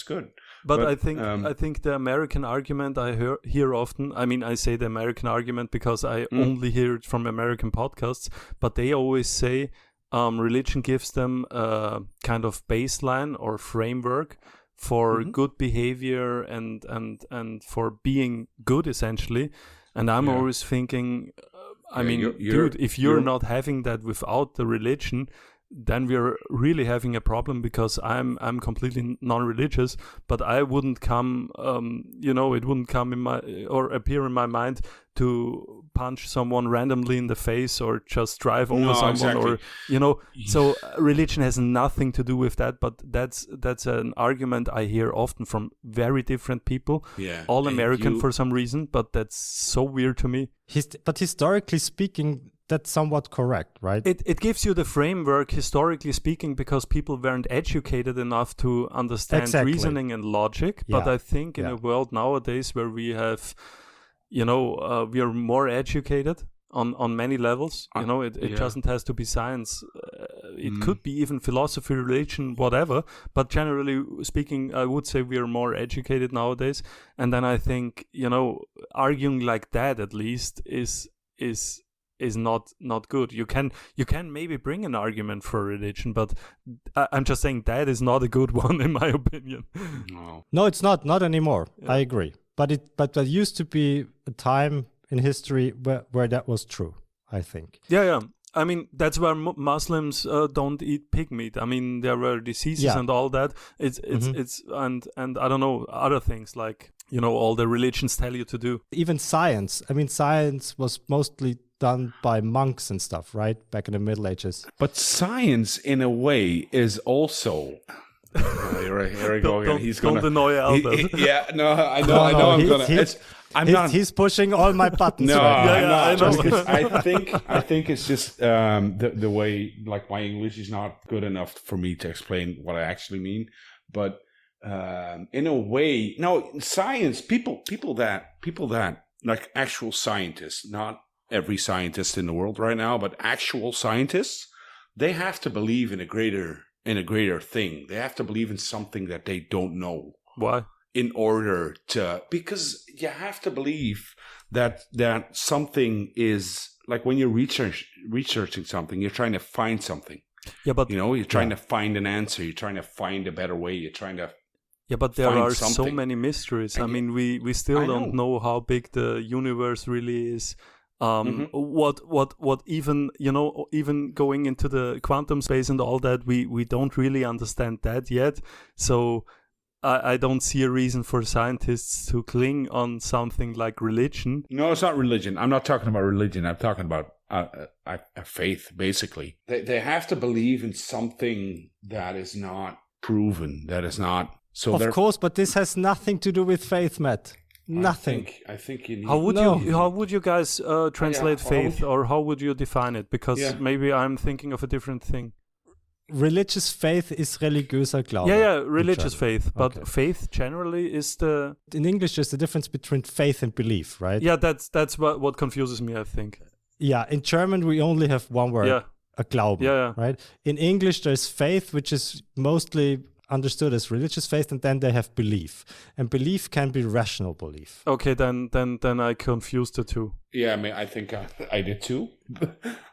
good. But I think the American argument I hear often. I mean, I say the American argument because I only hear it from American podcasts. But they always say, religion gives them a kind of baseline or framework for good behavior and for being good, essentially. And I'm always thinking, dude, if you're not having that without the religion, then we're really having a problem, because I'm completely non-religious, but I wouldn't come, it wouldn't come in my, or appear in my mind to punch someone randomly in the face or just drive over someone, or, so religion has nothing to do with that, but that's an argument I hear often from very different people, all American for some reason, but that's so weird to me. But historically speaking, that's somewhat correct, right? It gives you the framework, historically speaking, because people weren't educated enough to understand reasoning and logic. Yeah. But I think in a world nowadays where we have, we are more educated on many levels. It doesn't have to be science. It could be even philosophy, religion, whatever. But generally speaking, I would say we are more educated nowadays. And then I think, arguing like that at least is not good. You can maybe bring an argument for religion, but I'm just saying that is not a good one in my opinion. No, it's not anymore. Yeah. I agree. But there used to be a time in history where that was true, I think. Yeah. I mean, that's where Muslims don't eat pig meat. I mean, there were diseases and all that. It's and I don't know, other things like, all the religions tell you to do. Even science. I mean, science was mostly done by monks and stuff, right? Back in the Middle Ages. But science, in a way, is also... here we go again. Don't annoy Albert. I'm not. He's pushing all my buttons. No, right now. I'm not. I think it's just the way, like, my English is not good enough for me to explain what I actually mean. But in a way, no, science. People that like actual scientists, not every scientist in the world right now, but actual scientists, they have to believe in a greater thing. They have to believe in something that they don't know. Why? In order to, because you have to believe that something is, like, when you're researching something, you're trying to find something. Yeah, but you're trying to find an answer. You're trying to find a better way. You're trying to. Yeah, but there are so many mysteries. I mean, we still don't know how big the universe really is. What even, even going into the quantum space and all that, we don't really understand that yet. So I don't see a reason for scientists to cling on something like religion. No, it's not religion. I'm not talking about religion. I'm talking about a faith, basically. They have to believe in something that is not proven, that is not. So of course, but this has nothing to do with faith, Matt. Nothing. I think you need. How would you guys translate faith, or how would you define it? Because maybe I'm thinking of a different thing. Religious faith is religiöser Glaube. Yeah, religious faith. But faith generally is the... In English, there's the difference between faith and belief, right? Yeah, that's what confuses me, I think. Yeah, in German, we only have one word, a Glauben, right? In English, there's faith, which is mostly understood as religious faith, and then they have belief. And belief can be rational belief. Okay, then I confused the two. Yeah, I mean, I think I did too.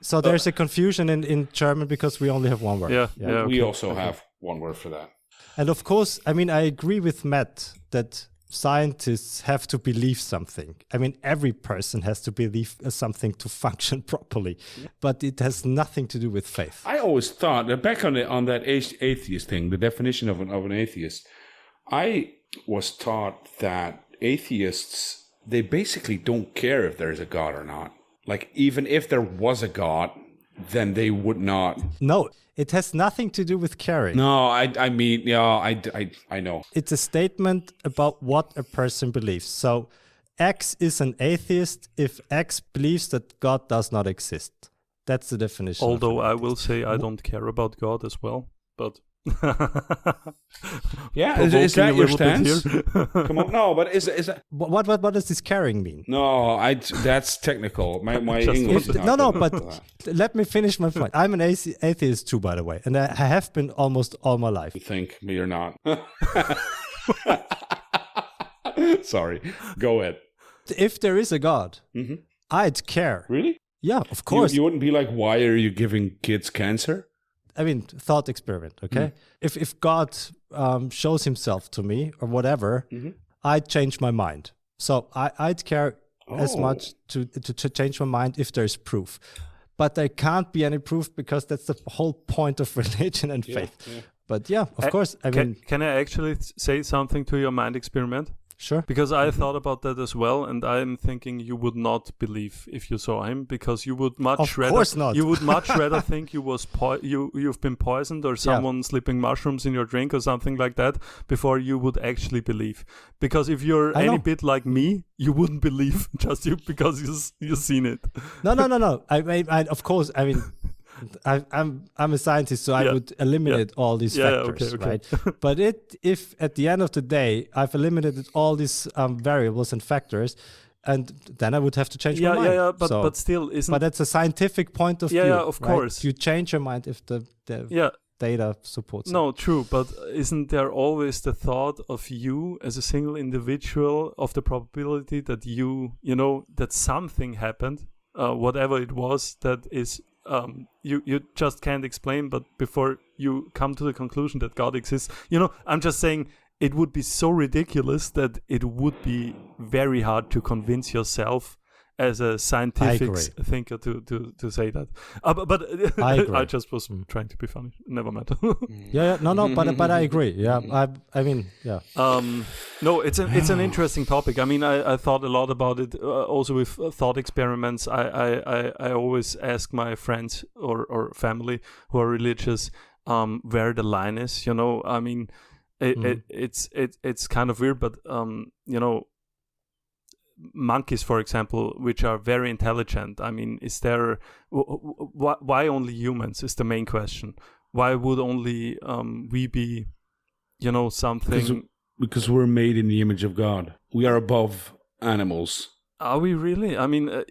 So there's a confusion in German because we only have one word. Yeah, we also have one word for that. And of course, I mean, I agree with Matt that scientists have to believe something. I mean, every person has to believe something to function properly, but it has nothing to do with faith. I always thought that back on that atheist thing, the definition of an atheist, I was taught that atheists, they basically don't care if there's a God or not. Like, even if there was a God, then they would not. No, it has nothing to do with caring. No, I mean, I know. It's a statement about what a person believes. So X is an atheist if X believes that God does not exist. That's the definition. Although I will say I don't care about God as well, but... Yeah, is that your stance? Come on, no, but is that what does this caring mean? No, that's technical. My English. No, but let me finish my point. I'm an atheist too, by the way, and I have been almost all my life. You think me or not? Sorry, go ahead. If there is a God, I'd care. Really? Yeah, of course. You wouldn't be like, why are you giving kids cancer? I mean, thought experiment, okay? If God shows himself to me or whatever, I'd change my mind. So I'd care as much to change my mind if there's proof. But there can't be any proof because that's the whole point of religion and faith. Yeah. But yeah, of course. I mean, can I actually say something to your mind experiment? Sure. Because I thought about that as well, and I'm thinking you would not believe if you saw him, because you would much rather. Of course not. You would much rather think you've been poisoned or someone slipping mushrooms in your drink or something like that before you would actually believe. Because if you're any bit like me, you wouldn't believe just because you've seen it. No. I of course. I mean. I'm a scientist, so I would eliminate all these factors, okay. Right? But if at the end of the day I've eliminated all these variables and factors, and then I would have to change my mind. But still, isn't? But that's a scientific point of view. Yeah, of course. Right? You change your mind if the data supports it. No, true. But isn't there always the thought of you as a single individual, of the probability that that something happened, whatever it was, that is. You just can't explain, but before you come to the conclusion that God exists, I'm just saying it would be so ridiculous that it would be very hard to convince yourself as a scientific thinker to say that. But I just was trying to be funny. Never mind. But I agree. Yeah, I mean, yeah. No, it's an interesting topic. I mean, I thought a lot about it. Also with thought experiments, I always ask my friends or family who are religious where the line is. I mean, it's kind of weird, but monkeys, for example, which are very intelligent. I mean, is there why only humans is the main question. Why would only we be something? Because we're made in the image of God. We are above animals. Are we really? I mean, but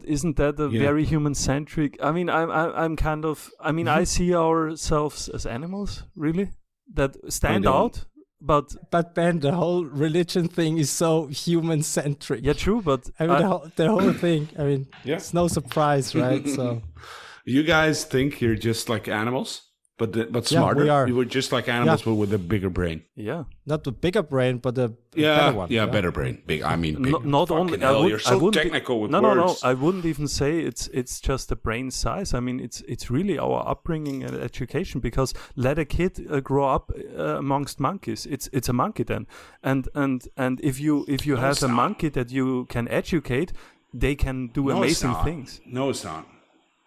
isn't that a very human-centric? I mean, I'm kind of. I mean, I see ourselves as animals, really, that stand out. But Ben, the whole religion thing is so human-centric. Yeah, true, but I mean, the whole thing. I mean, it's no surprise, right? So, you guys think you're just like animals, but smarter. We are. You were just like animals, but with a bigger brain. Yeah, not the bigger brain, but the better one. Yeah, better brain. Big. I mean, big. Not only. You're so technical with words. No. I wouldn't even say it's just the brain size. I mean, it's really our upbringing and education. Because let a kid grow up amongst monkeys. It's a monkey then, and if you have a monkey that you can educate, they can do amazing things. No, it's not.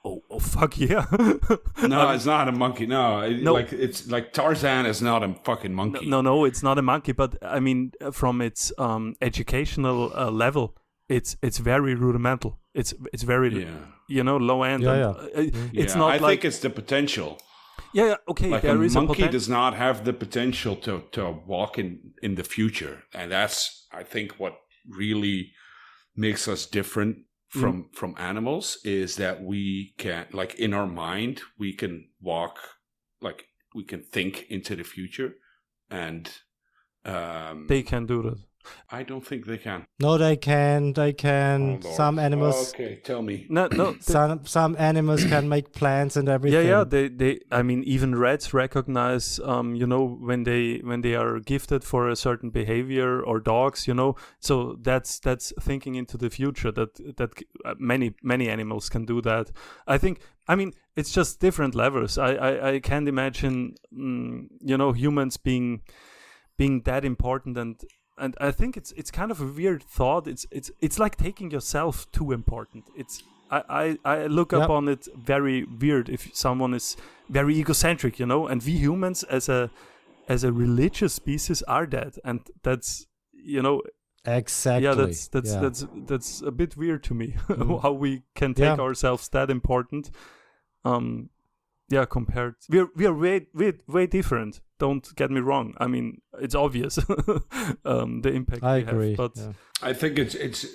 Oh fuck yeah! No, it's not a monkey. No, like it's like Tarzan is not a fucking monkey. No, it's not a monkey. But I mean, from its educational level, it's very rudimental. It's very low end. It's not. I think it's the potential. Yeah. Okay. Like there is a monkey does not have the potential to walk in the future, and that's I think what really makes us different from animals is that we can, like, in our mind we can walk, like we can think into the future, and they can do that. I don't think they can. No, they can. Oh, some animals. Okay, tell me. No. Some animals can make plans and everything. Yeah. They. I mean, even rats recognize. When they are gifted for a certain behavior, or dogs. So that's thinking into the future. That many animals can do that. I think. I mean, it's just different levels. I can't imagine. Humans being that important and I think it's kind of a weird thought. It's like taking yourself too important. I look upon it very weird if someone is very egocentric, and we humans as a religious species are that, and that's exactly. Yeah, that's a bit weird to me how we can take ourselves that important. Compared, we are way different. Don't get me wrong. I mean, it's obvious the impact I we agree, have. But I think it's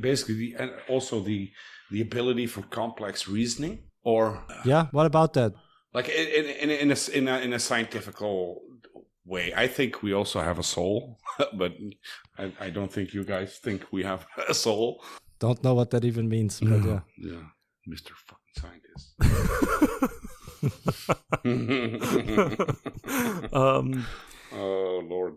basically and also the ability for complex reasoning. Or what about that? Like in a scientific way, I think we also have a soul, but I don't think you guys think we have a soul. Don't know what that even means, but yeah. Yeah, Mr. Fucking Scientist. Oh Lord.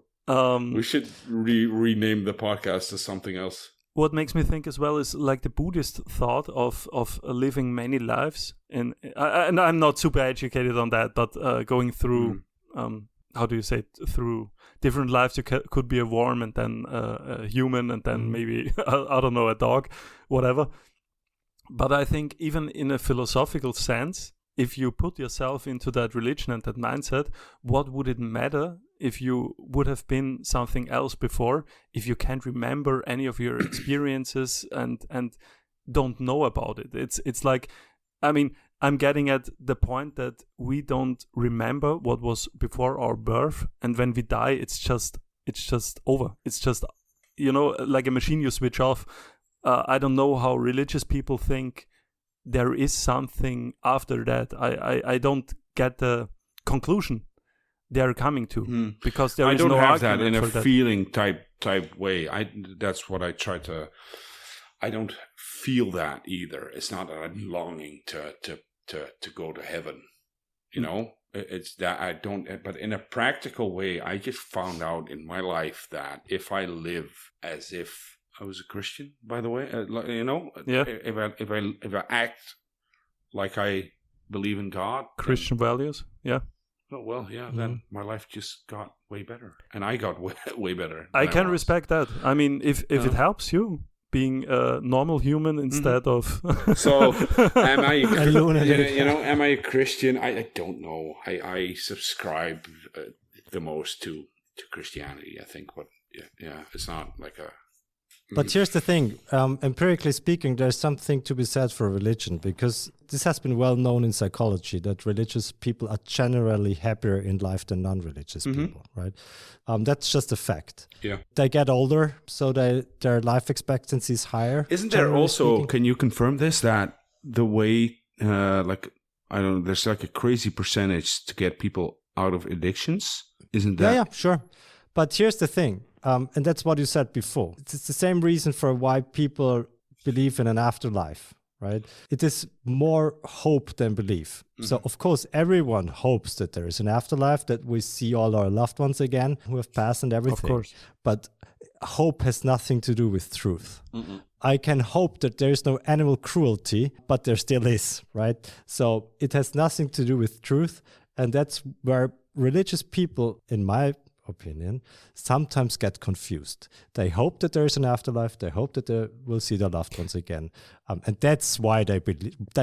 We should rename the podcast to something else. What makes me think as well is like the Buddhist thought of living many lives, and I'm not super educated on that, but going through how do you say it? Through different lives, you could be a worm and then a human and then maybe I don't know, a dog, whatever. But I think even in a philosophical sense, if you put yourself into that religion and that mindset, what would it matter if you would have been something else before, if you can't remember any of your experiences and don't know about it? It's like, I mean, I'm getting at the point that we don't remember what was before our birth, and when we die, it's just over. It's just, like a machine you switch off. I don't know how religious people think there is something after that. I don't get the conclusion they're coming to because there is no argument. I don't have that in a that. Feeling type way. That's what I try to. I don't feel that either. It's not that I'm longing to go to heaven. It's that I don't. But in a practical way, I just found out in my life that if I live as if I was a Christian, by the way, yeah. If I act like I believe in God, Christian values, yeah. Oh, well, yeah, then my life just got way better. And I got way better. I can respect that. I mean, if it helps you being a normal human instead of... So, am I am I a Christian? I don't know. I subscribe the most to Christianity, I think. But, yeah, it's not like a... But here's the thing, empirically speaking, there's something to be said for religion, because this has been well known in psychology that religious people are generally happier in life than non-religious people, right? That's just a fact. Yeah. They get older, so their life expectancy is higher. Isn't there also, can you confirm this, that the way, there's like a crazy percentage to get people out of addictions? Isn't that? Yeah, sure. But here's the thing. And that's what you said before. It's the same reason for why people believe in an afterlife, right? It is more hope than belief. So, of course, everyone hopes that there is an afterlife, that we see all our loved ones again who have passed and everything. Of course. But hope has nothing to do with truth. I can hope that there is no animal cruelty, but there still is, right? So it has nothing to do with truth. And that's where religious people, in my opinion, sometimes get confused. They hope that there is an afterlife. They hope that they will see their loved ones again, and that's why they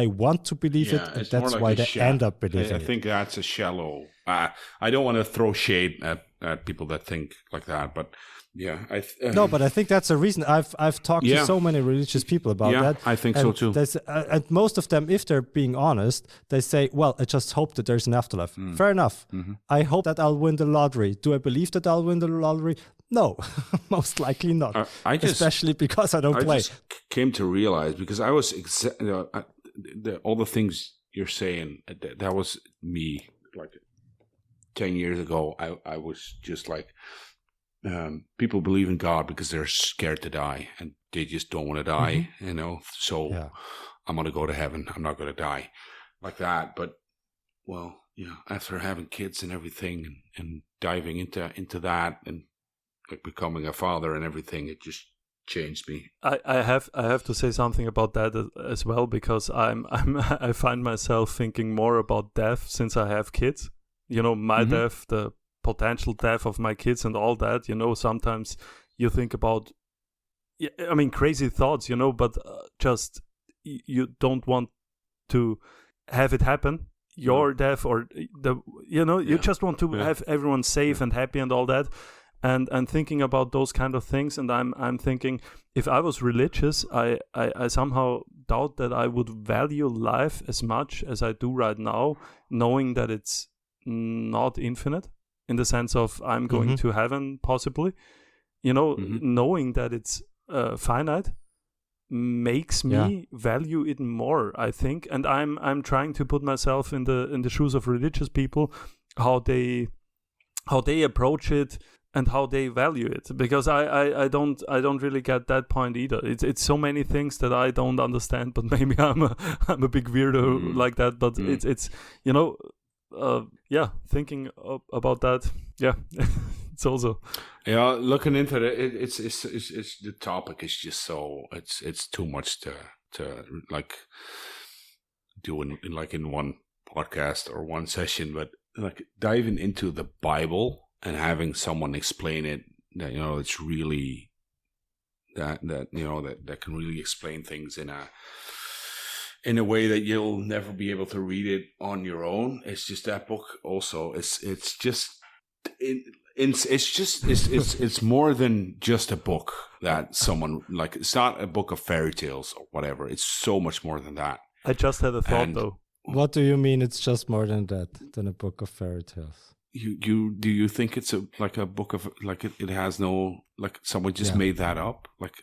want to believe it, and that's why they end up believing it. I think that's a shallow. I don't want to throw shade at people that think like that, but yeah, no, but I think that's a reason. I've talked to so many religious people about that. I think so too. And most of them, if they're being honest, they say, "Well, I just hope that there's an afterlife." Fair enough. I hope that I'll win the lottery. Do I believe that I'll win the lottery? No, most likely not. Especially because I don't play. I just came to realize, because I was all the things you're saying. That was me like 10 years ago. I was just like. People believe in God because they're scared to die and they just don't want to die, so I'm going to go to heaven. I'm not going to die like that. But, well, after having kids and everything and diving into that and like becoming a father and everything, it just changed me. I have to say something about that as well, because I find myself thinking more about death since I have kids. My death, the potential death of my kids and all that, sometimes you think about, crazy thoughts, but just you don't want to have it happen, your death, or you just want to have everyone safe and happy and all that. And thinking about those kind of things, and I'm thinking, if I was religious, I somehow doubt that I would value life as much as I do right now, knowing that it's not infinite. In the sense of I'm going to heaven, possibly, knowing that it's finite makes me value it more, I think. And I'm trying to put myself in the shoes of religious people, how they approach it, and how they value it, because I don't really get that point either. It's so many things that I don't understand, but maybe I'm a big weirdo like that. But it's thinking about that, it's also looking into it. It's the topic is just so it's too much to like do in one podcast or one session, but like diving into the Bible and having someone explain it, that it's really that can really explain things in a way that you'll never be able to read it on your own. It's just that book also. It's more than just a book that someone like. It's not a book of fairy tales or whatever. It's so much more than that. I just had a thought though. What do you mean? It's just more than that, than a book of fairy tales? Do you think it's a book of like it has no, like someone just made that up like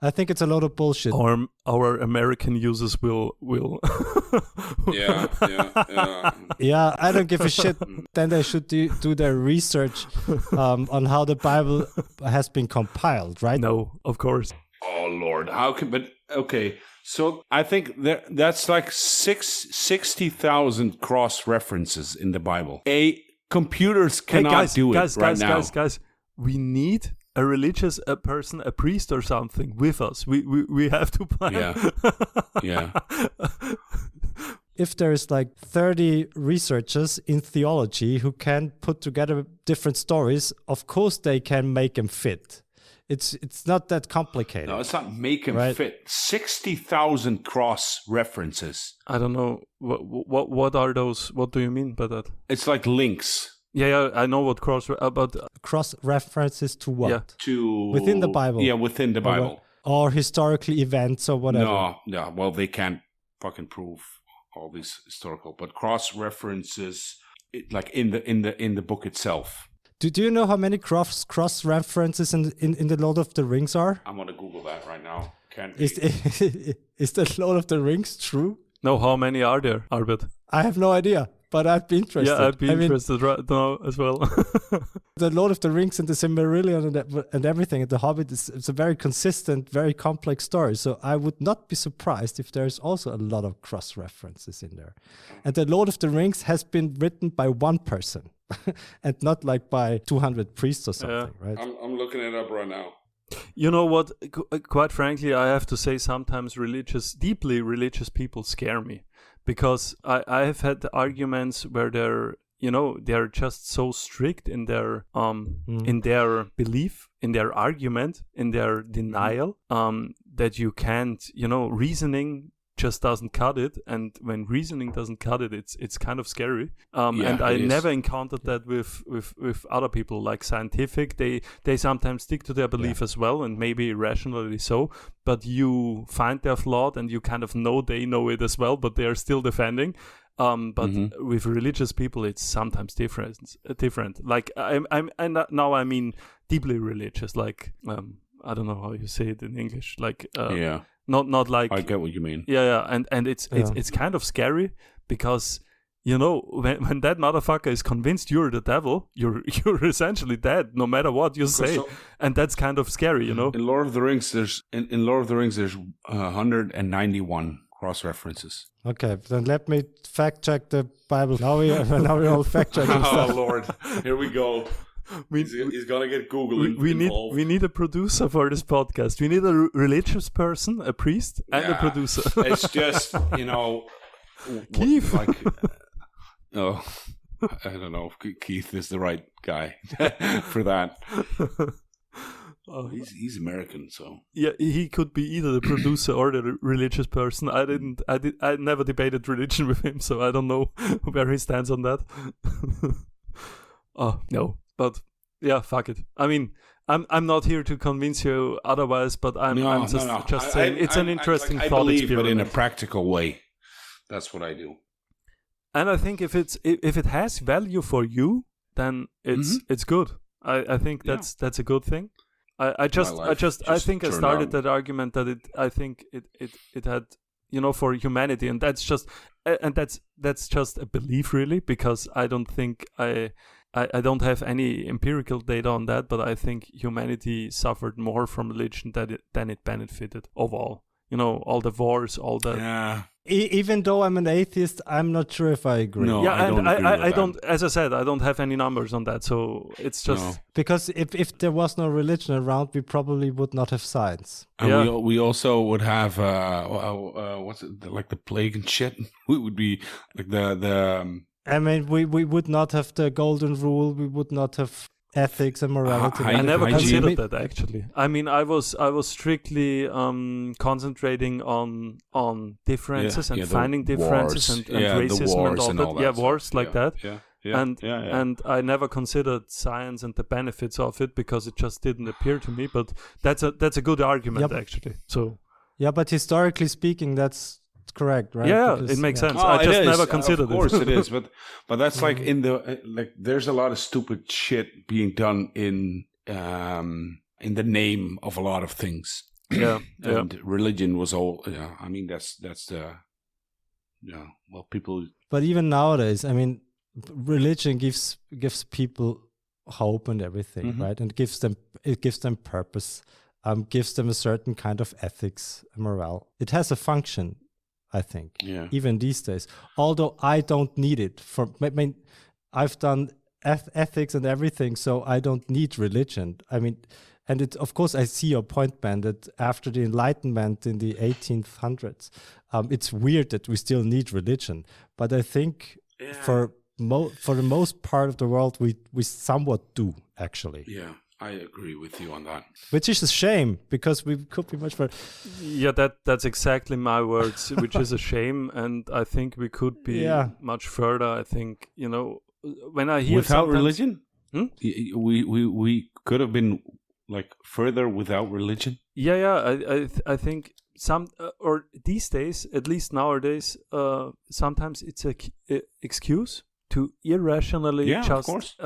I think it's a lot of bullshit. Our American users will yeah I don't give a shit. Then they should do their research on how the Bible has been compiled, right? No, of course. Oh Lord, how can? But okay, so I think that's like 60,000 cross references in the Bible. Computers cannot do it right now. Guys, we need a religious person, a priest or something with us. We have to plan. Yeah. If there's like 30 researchers in theology who can put together different stories, of course they can make them fit. It's not that complicated. No, it's not make them fit. 60,000 cross references. I don't know what are those. What do you mean by that? It's like links. Yeah, I know what cross references to what? Yeah. To within the Bible. Yeah, within the Bible. Or historically events or whatever. No. Well, they can't fucking prove all these historical, but cross references, like in the book itself. Do you know how many cross references in the Lord of the Rings are? I'm gonna Google that right now. Is the Lord of the Rings true? No, how many are there, Albert? I have no idea, but I'd be interested. Yeah, I'd be interested right now as well. The Lord of the Rings and the Silmarillion and everything, and the Hobbit, it's a very consistent, very complex story. So I would not be surprised if there's also a lot of cross references in there. And the Lord of the Rings has been written by one person. And not like by 200 priests or something, right? I'm looking it up right now. You know what? Quite frankly, I have to say sometimes deeply religious people scare me, because I have had arguments where they're just so strict in their belief, in their argument, in their denial, that you can't, reasoning just doesn't cut it, and when reasoning doesn't cut it, it's kind of scary. And I never encountered that with other people, like scientific. They sometimes stick to their belief as well, and maybe irrationally so. But you find their flaw, and you kind of know they know it as well, but they are still defending. But with religious people, it's sometimes different. Like now I mean deeply religious. Like I don't know how you say it in English. Like Not like I get what you mean. Yeah, and it's kind of scary, because when that motherfucker is convinced you're the devil, you're essentially dead no matter what you say, and that's kind of scary, In Lord of the Rings, there's 191 cross references. Okay, then let me fact check the Bible. Now we're all fact checking stuff. Oh Lord, here we go. He's gonna get Google involved. We need a producer for this podcast. We need a religious person, a priest, and a producer. It's just Keith. I don't know if Keith is the right guy for that. He's American, so yeah, he could be either the producer or the religious person. I never debated religion with him, so I don't know where he stands on that. Oh no. But yeah, fuck it. I mean, I'm not here to convince you otherwise, but I'm just saying it's an interesting thought believe, experiment. but in a practical way. That's what I do. And I think if it has value for you, then it's good. I think that's a good thing. I think I started that argument that it had, for humanity, and that's just a belief really, because I don't think I don't have any empirical data on that, but I think humanity suffered more from religion than it benefited overall. All the wars, all the... Yeah. Even though I'm an atheist, I'm not sure if I agree. No, yeah, I don't agree with I that. don't. As I said, I don't have any numbers on that, so it's just because if there was no religion around, we probably would not have science. And we also would have what's it, like the plague and shit. We would be like the. I mean, we would not have the golden rule. We would not have ethics and morality. I never considered that, actually. I mean, I was strictly concentrating on differences and finding differences and racism and all that. Yeah, wars like that. And I never considered science and the benefits of it because it just didn't appear to me. But that's a good argument, actually. So yeah, but historically speaking, that's correct, right? Yeah, because, it makes sense. I just never considered it. Of course it is, but that's like in the there's a lot of stupid shit being done in the name of a lot of things. Yeah, and religion was all. Yeah, I mean that's the. Yeah, well, people. But even nowadays, I mean, religion gives people hope and everything, right? And it gives them purpose, gives them a certain kind of ethics and morale. It has a function. I think, even these days. Although I don't need it. I mean, I've done ethics and everything, so I don't need religion. I mean, and of course, I see your point, Ben, that after the Enlightenment in the 1800s, it's weird that we still need religion. But I think for the most part of the world, we somewhat do, actually. Yeah. I agree with you on that. Which is a shame, because we could be much further. Yeah, that's exactly my words, which is a shame. And I think we could be much further. I think, when I hear without religion, we could have been like further without religion. Yeah. I think or these days, at least nowadays, sometimes it's a excuse to irrationally just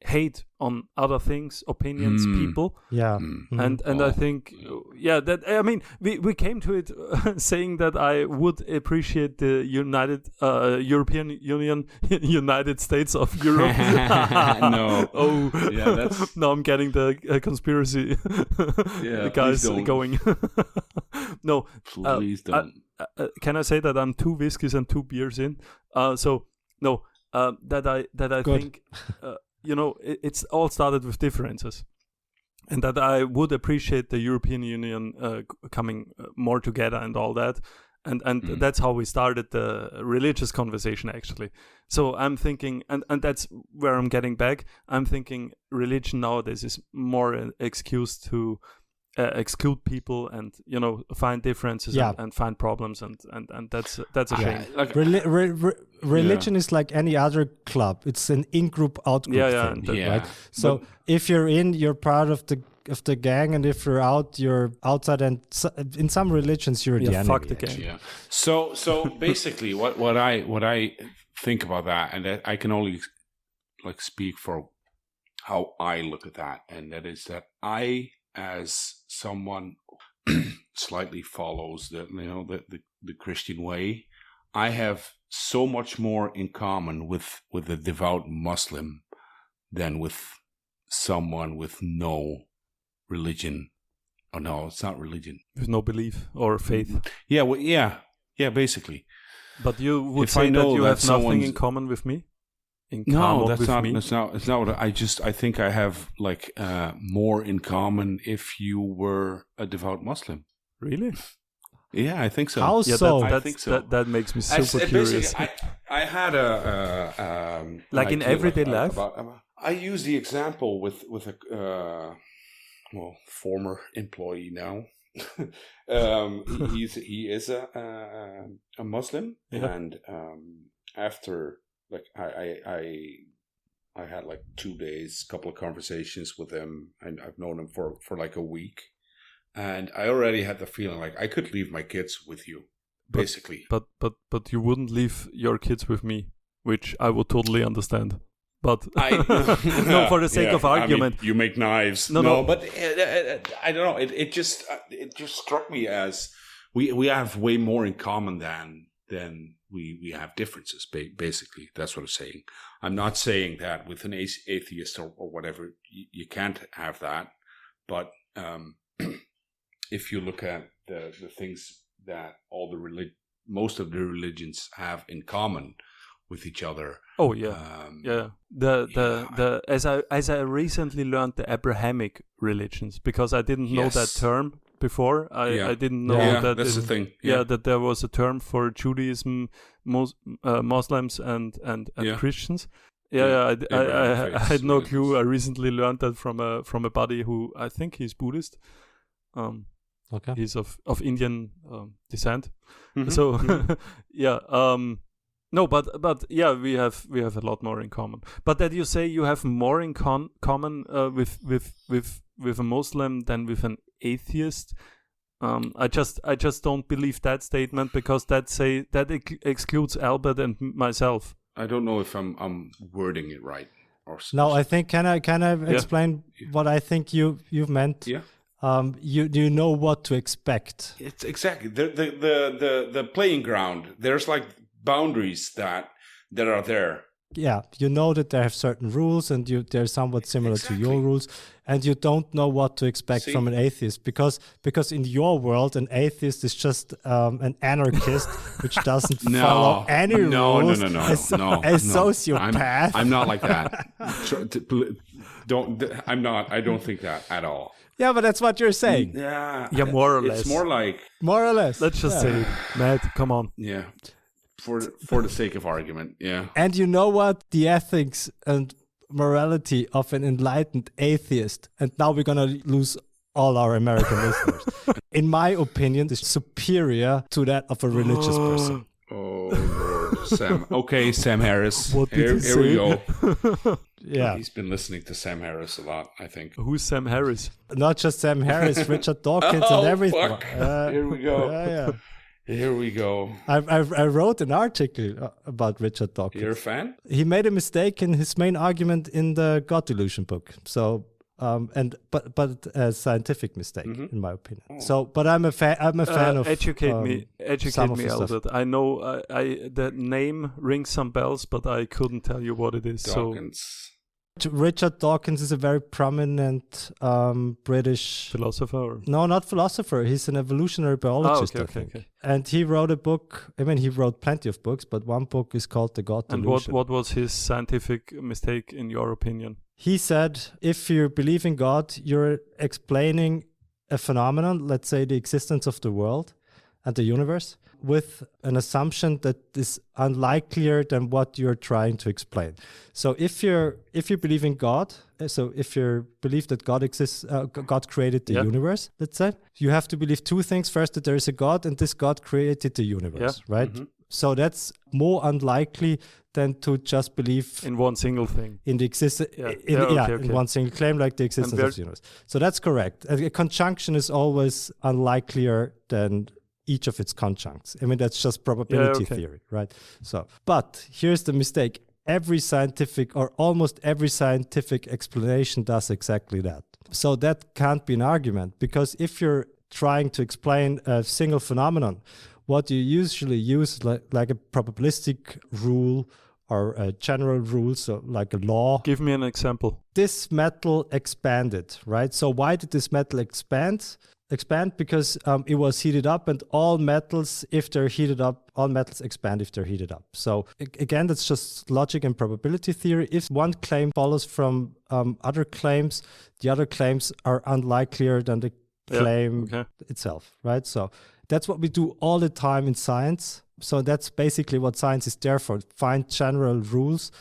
hate on other things, opinions, people. Yeah. And I think, that, I mean, we came to it saying that I would appreciate the European Union, United States of Europe. No. Oh. Yeah, that's... Now I'm getting the conspiracy guys going. No. Please don't. Can I say that I'm 2 whiskeys and 2 beers in? That I think... it's all started with differences, and that I would appreciate the European Union coming more together and all that, and that's how we started the religious conversation, actually. So I'm thinking, and that's where I'm getting back. I'm thinking religion nowadays is more an excuse to exclude people and find differences and find problems, and that's a shame. Like, religion is like any other club. It's an in-group, out-group thing, right? So if you're in, you're part of the gang, and if you're out, you're outside. And in some religions, you're the enemy. Fuck the gang. Yeah. So basically, what I think about that, and I can only like speak for how I look at that, and that is that I, as someone slightly follows the Christian way, I have so much more in common with a devout Muslim than with someone with no religion. Oh no, it's not religion. With no belief or faith. Yeah, well, yeah, basically. But you would say that you have nothing in common with me? No, that's not. It's not what I think I have like more in common if you were a devout Muslim. Really? Yeah, I think so. How so? I think so. That makes me super curious. I had a like in everyday life. I use the example with a former employee now. He is a Muslim, and after. Like I had like 2 days, couple of conversations with him, and I've known him for like a week, and I already had the feeling like I could leave my kids with you, basically. But you wouldn't leave your kids with me, which I would totally understand. But no, for the sake of argument, I mean, you make knives. No, but I don't know. It just struck me as we have way more in common then we have differences. Basically, that's what I'm saying. I'm not saying that with an atheist or whatever you can't have that, but if you look at the things that most of the religions have in common with each other. Oh yeah, as I recently learned the Abrahamic religions, because I didn't know that term before. I didn't know that that's the thing. That there was a term for Judaism, Muslims and Christians. I had no clue. I recently learned that from a buddy who I think he's Buddhist. Okay. He's of Indian descent. So no, but we have a lot more in common. But that you say you have more in common with a Muslim than with an atheist. I just don't believe that statement, because that excludes Albert and myself. I don't know if I'm wording it right. No, I think can I explain what I think you've meant? Yeah. You know what to expect. It's exactly the playing ground. There's like boundaries that are there. Yeah, you know that they have certain rules, and they're somewhat similar to your rules, and you don't know what to expect from an atheist, because in your world, an atheist is just an anarchist which doesn't follow any rules. No. A sociopath. I'm not like that. I'm not. I don't think that at all. Yeah, but that's what you're saying. Yeah, more or less. It's more like Let's just say it, Matt. Come on. Yeah. For the sake of argument, yeah. And you know what? The ethics and morality of an enlightened atheist, and now we're going to lose all our American listeners, in my opinion, is superior to that of a religious person. Oh, Lord. Sam. Okay, Sam Harris. What did here we go. Yeah. He's been listening to Sam Harris a lot, I think. Who's Sam Harris? Not just Sam Harris, Richard Dawkins and everything. Fuck. Here we go. Yeah. Here we go. I wrote an article about Richard Dawkins. You're a fan? He made a mistake in his main argument in the God Delusion book. So, but a scientific mistake, in my opinion. Oh. So, but I'm a fan of. Educate me, Albert. I know the name rings some bells, but I couldn't tell you what it is. Dawkins. Richard Dawkins is a very prominent British philosopher. Or? No, not philosopher. He's an evolutionary biologist, I think. Okay. And he wrote a book. I mean, he wrote plenty of books, but one book is called The God Delusion. And what was his scientific mistake, in your opinion? He said, if you believe in God, you're explaining a phenomenon, let's say the existence of the world and the universe, with an assumption that is unlikelier than what you're trying to explain. So if you believe in God, so if you believe that God exists, God created the universe, let's say, you have to believe two things. First, that there is a God, and this God created the universe, right? Mm-hmm. So that's more unlikely than to just believe in one single thing, in the in one single claim, like the existence of the universe. So that's correct. A conjunction is always unlikelier than each of its conjuncts. I mean, that's just probability theory, right? So, but here's the mistake. Every scientific, or almost every scientific explanation does exactly that. So that can't be an argument, because if you're trying to explain a single phenomenon, what you usually use, like a probabilistic rule or a general rule, so like a law. Give me an example. This metal expanded, right? So why did this metal expand? Because it was heated up, and all metals, if they're heated up, all metals expand if they're heated up. So again, that's just logic and probability theory. If one claim follows from other claims, the other claims are unlikelier than the claim itself, right? So that's what we do all the time in science. So that's basically what science is there for. Find general rules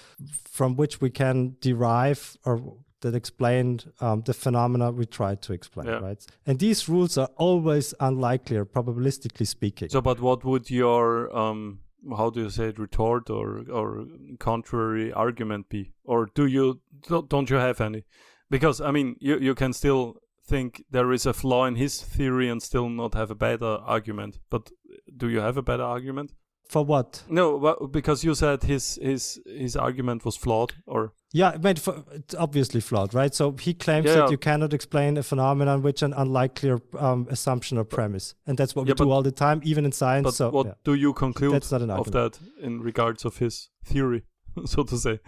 from which we can derive or that explain the phenomena we try to explain, right? And these rules are always unlikely, or probabilistically speaking. So, but what would your, how do you say it, retort or contrary argument be? Or don't you have any? Because, I mean, you can still think there is a flaw in his theory and still not have a better argument. But do you have a better argument? For what? No, well, because you said his argument was flawed, or yeah, it's obviously flawed, right? So he claims that you cannot explain a phenomenon with an unlikely assumption or premise, and that's what we do all the time, even in science. But so what do you conclude that's not an of that in regards of his theory, so to say?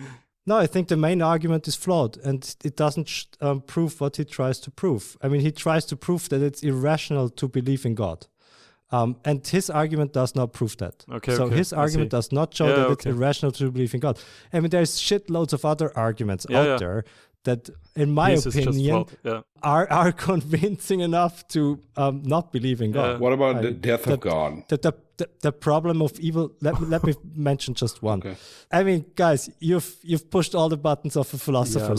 No, I think the main argument is flawed, and it doesn't prove what he tries to prove. I mean, he tries to prove that it's irrational to believe in God. And his argument does not prove that. His argument does not show that it's irrational to believe in God. I mean, there's shitloads of other arguments out there that, in my opinion, are convincing enough to not believe in God. What about the death of God? The problem of evil. Let me mention just one. Okay. I mean, guys, you've pushed all the buttons of a philosopher.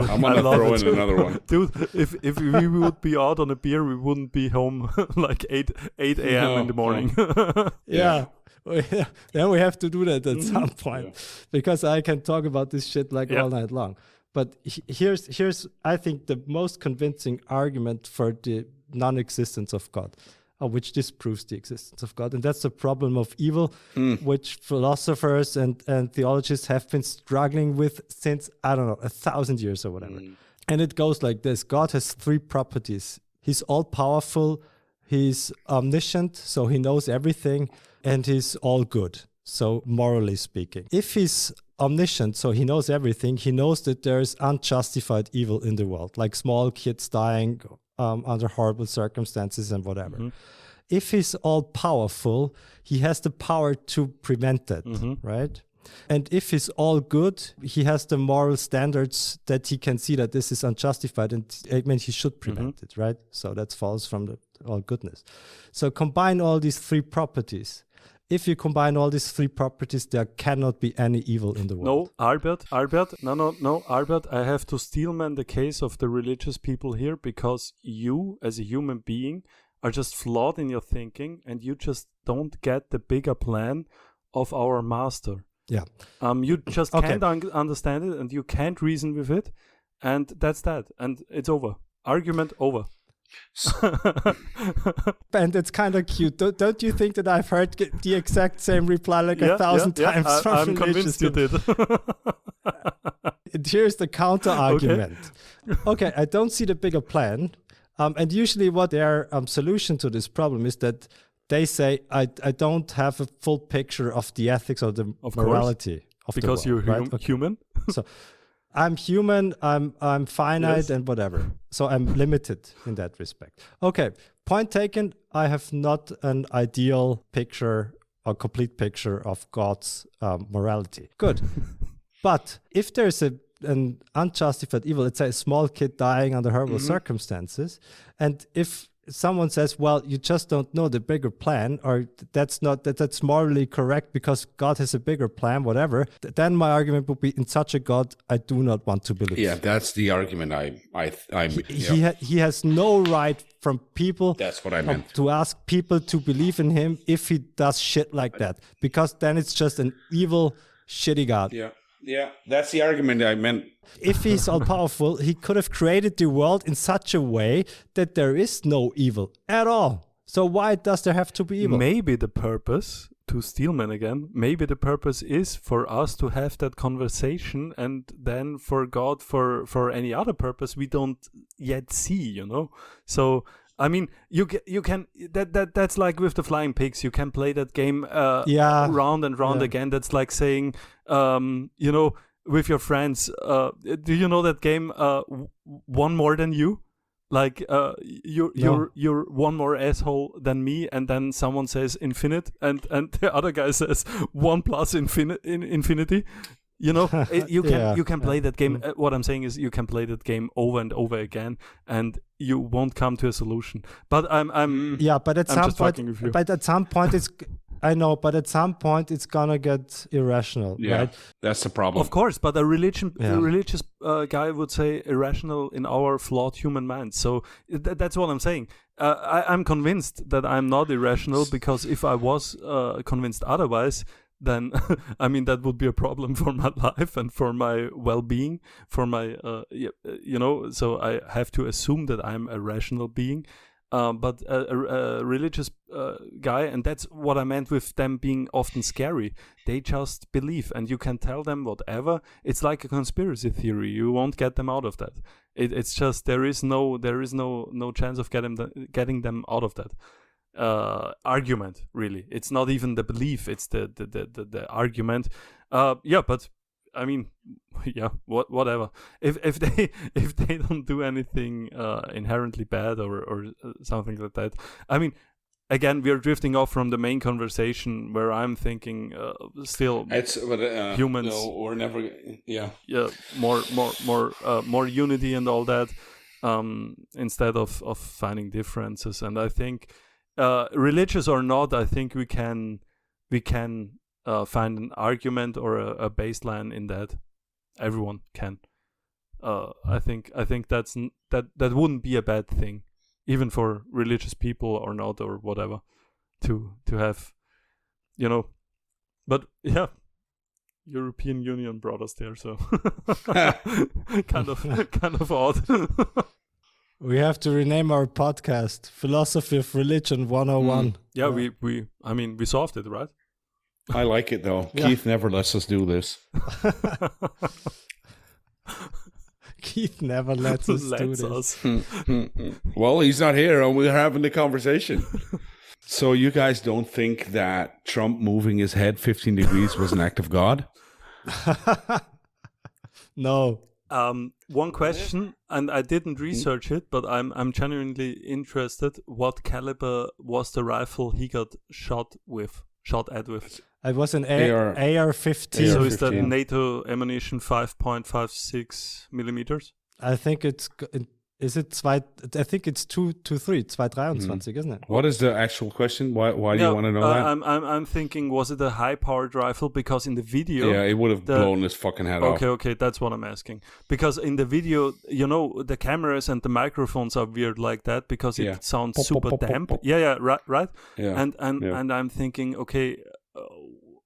I'm gonna throw in another one, dude. If we would be out on a beer, we wouldn't be home like 8 a.m. in the morning. Yeah. Then we have to do that at some point, because I can talk about this shit all night long. But here's I think the most convincing argument for the non-existence of God, which disproves the existence of God. And that's the problem of evil, which philosophers and theologists have been struggling with since, 1,000 years or whatever. And it goes like this. God has three properties. He's all-powerful, he's omniscient, so he knows everything, and he's all good, so morally speaking. If he's omniscient, so he knows everything, he knows that there's unjustified evil in the world, like small kids dying under horrible circumstances and whatever. If he's all powerful, he has the power to prevent it, right? And if he's all good, he has the moral standards that he can see that this is unjustified, and I mean, he should prevent it, right? So that falls from the all goodness. So combine all these three properties. If you combine all these three properties, there cannot be any evil in the world. No, Albert, no, Albert, I have to steelman the case of the religious people here, because you, as a human being, are just flawed in your thinking, and you just don't get the bigger plan of our master. Yeah. You just can't understand it, and you can't reason with it, and that's that, and it's over. Argument over. And it's kind of cute. Don't you think that I've heard the exact same reply 1,000 times from I'm convinced you did. Here's the counter argument. Okay, I don't see the bigger plan. And usually what their solution to this problem is that they say, I don't have a full picture of the ethics or the morality of the world. Because you're human? So I'm human, I'm finite and whatever. So I'm limited in that respect. Okay, point taken, I have not an ideal picture or complete picture of God's morality. Good. But if there's an unjustified evil, let's say a small kid dying under horrible circumstances, and if someone says, well, you just don't know the bigger plan, or that's morally correct because God has a bigger plan, whatever, then my argument would be, in such a God, I do not want to believe. Yeah, that's the argument He has no right from people. That's what I meant. To ask people to believe in him if he does shit like that, because then it's just an evil, shitty God. Yeah, that's the argument I meant. If he's all-powerful, he could have created the world in such a way that there is no evil at all. So why does there have to be evil? Maybe the purpose, to Steelman again, maybe the purpose is for us to have that conversation, and then for God, for any other purpose we don't yet see, So I mean, you can that's like with the flying pigs. You can play that game round and round again. That's like saying, with your friends, do you know that game? One more than you, like you're one more asshole than me, and then someone says infinite, and the other guy says 1 plus infinity. You can play that game. What I'm saying is, you can play that game over and over again, and you won't come to a solution. But but at some point, it's gonna get irrational, right? That's the problem. Of course, but a religious guy would say irrational in our flawed human mind. So that's what I'm saying. I'm convinced that I'm not irrational, because if I was convinced otherwise, then I mean, that would be a problem for my life and for my well-being, for my so I have to assume that I'm a rational being, but a religious guy, and that's what I meant with them being often scary. They just believe, and you can tell them whatever. It's like a conspiracy theory. You won't get them out of that. It's just there is no chance of getting them out of that argument. Really, it's not even the belief. It's the argument. But I mean, yeah, whatever. If they don't do anything inherently bad or something like that. I mean, again, we are drifting off from the main conversation where I'm thinking still humans. No, we're never. Yeah. Yeah. More unity and all that instead of finding differences. And I think religious or not, I think we can. Find an argument or a baseline in that. Everyone can. I think that wouldn't be a bad thing, even for religious people or not or whatever, to have, But yeah, European Union brought us there, so kind of odd. We have to rename our podcast Philosophy of Religion 101. Yeah, we solved it, right? I like it though. Yeah. Keith never lets us do this. Keith never lets us do this. Well, he's not here and we're having the conversation. So you guys don't think that Trump moving his head 15 degrees was an act of God? No. One question, and I didn't research it, but I'm genuinely interested. What caliber was the rifle he got shot at with? It was an AR-15. So is that NATO ammunition 5.56 millimeters? I think it's 223, isn't it? What is the actual question? Why do you want to know that? I'm thinking, was it a high-powered rifle? Because in the video... Yeah, it would have blown his fucking head off. Okay, that's what I'm asking. Because in the video, the cameras and the microphones are weird like that because it sounds super damp. Yeah, right? Yeah. And I'm thinking, okay,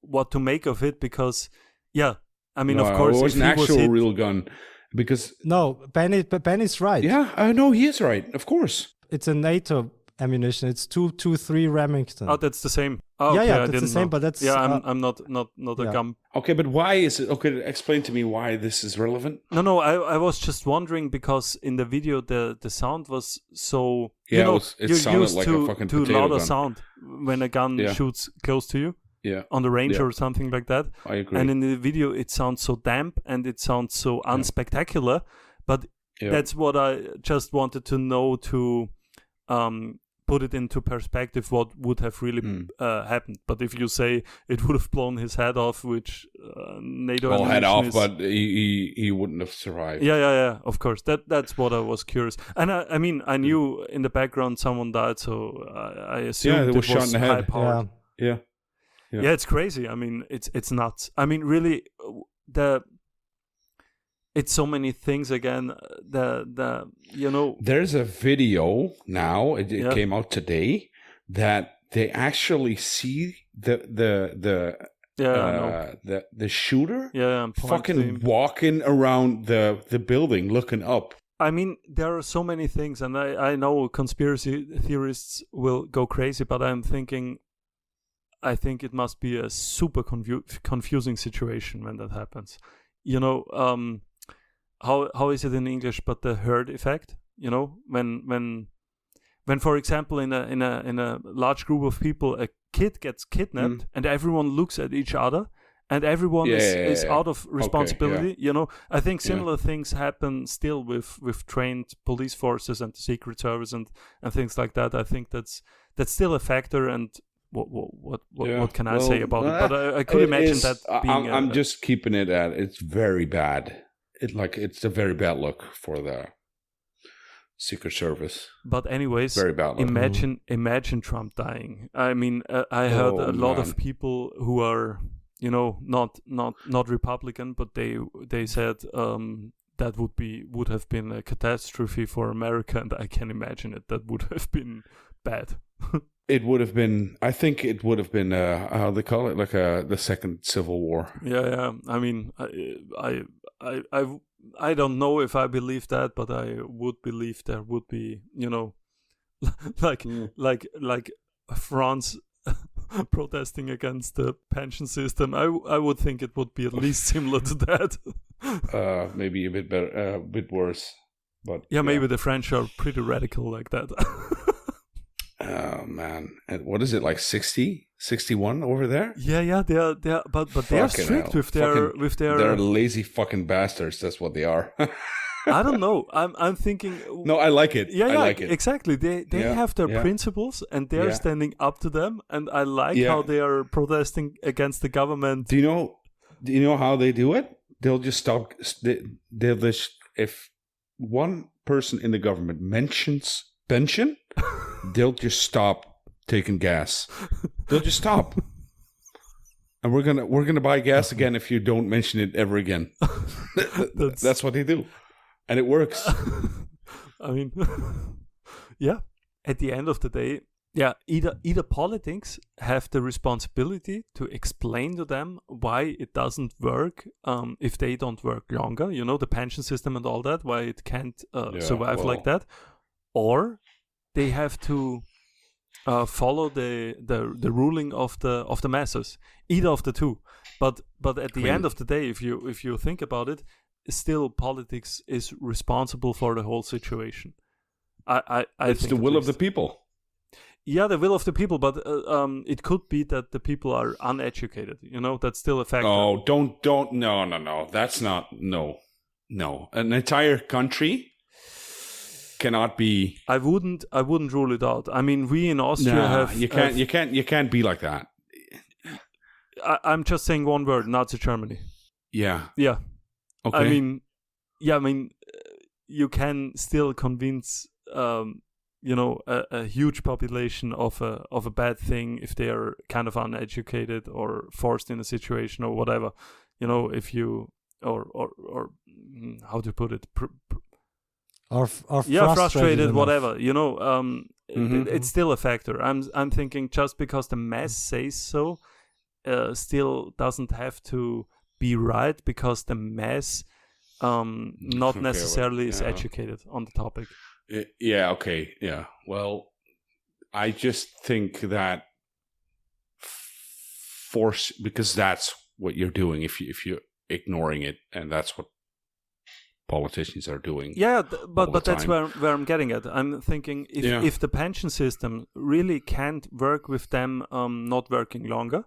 what to make of it? Because, of course... It was an actual real gun. Because Benny's right. Yeah, I know he is right. Of course, it's a NATO ammunition. It's 223 Remington. Oh, that's the same. Oh, okay, that's the same. But that's I'm not a gum. Okay, but why is it? Okay, explain to me why this is relevant. No. I was just wondering because in the video the sound was so. Yeah, it sounded used like to, a fucking to potato louder gun. sound when a gun shoots close to you. Yeah. On the range or something like that. I agree. And in the video, it sounds so damp and it sounds so unspectacular. But that's what I just wanted to know to put it into perspective what would have really happened. But if you say it would have blown his head off, which NATO head off, but he wouldn't have survived. Yeah. Of course, that's what I was curious. And I knew in the background someone died, so I assumed it was shot in the head. High powered. Yeah. Yeah, it's crazy. I mean, it's nuts. I mean, really, it's so many things again. There's a video now. It came out today that they actually see the shooter. Fucking walking around the building, looking up. I mean, there are so many things, and I know conspiracy theorists will go crazy, but I'm thinking. I think it must be a super confusing situation when that happens. How is it in English? But the herd effect. When for example in a large group of people, a kid gets kidnapped and everyone looks at each other and everyone is out of responsibility. Okay, I think similar things happen still with trained police forces and the Secret Service and things like that. I think that's still a factor and. What can I say about it? But I could imagine that being. I'm just keeping it at it's very bad. It's a very bad look for the Secret Service. But anyways, very bad look. Imagine Trump dying. I mean, I heard a lot of people who are not Republican, but they said that would have been a catastrophe for America, and I can imagine it. That would have been bad. It would have been. I think it would have been. How they call it, like the second Civil War. Yeah. I mean, I don't know if I believe that, but I would believe there would be, like France protesting against the pension system. I would think it would be at least similar to that. Maybe a bit better, a bit worse. But maybe the French are pretty radical like that. Oh man, and what is it, like 60, 61 over there? Yeah, they are, but they are strict with their They're lazy fucking bastards. That's what they are. I don't know. I'm thinking. No, I like it. I like it. Exactly. They have their principles, and they're standing up to them. And I like how they are protesting against the government. Do you know how they do it? They'll just stop. They'll just, if one person in the government mentions pension, they'll just stop taking gas. They'll just stop. And we're gonna buy gas again if you don't mention it ever again. That's what they do. And it works. I mean, yeah. At the end of the day, either politics have the responsibility to explain to them why it doesn't work if they don't work longer. You know, the pension system and all that, why it can't survive like that, or they have to follow the ruling of the masses. Either of the two. But at the end of the day, if you think about it, still politics is responsible for the whole situation. It's think the will of the people. Yeah, the will of the people, but it could be that the people are uneducated. You know, that's still a factor. Oh, don't, no. That's not, no. An entire country cannot be. I wouldn't rule it out. I mean, we in Austria have. You can't be like that. I'm just saying one word: Nazi Germany. Yeah. Yeah. Okay. I mean, you can still convince, a huge population of a bad thing if they are kind of uneducated or forced in a situation or whatever. You know, if you or how to put it, or frustrated, whatever. You know, it's still a factor. I'm thinking just because the mass says so, still doesn't have to be right, because the mass not necessarily is educated on the topic. Yeah, okay, yeah. Well, I just think that because that's what you're doing if you're ignoring it, and that's what politicians are doing. Yeah, but that's where I'm getting at. I'm thinking if the pension system really can't work with them not working longer,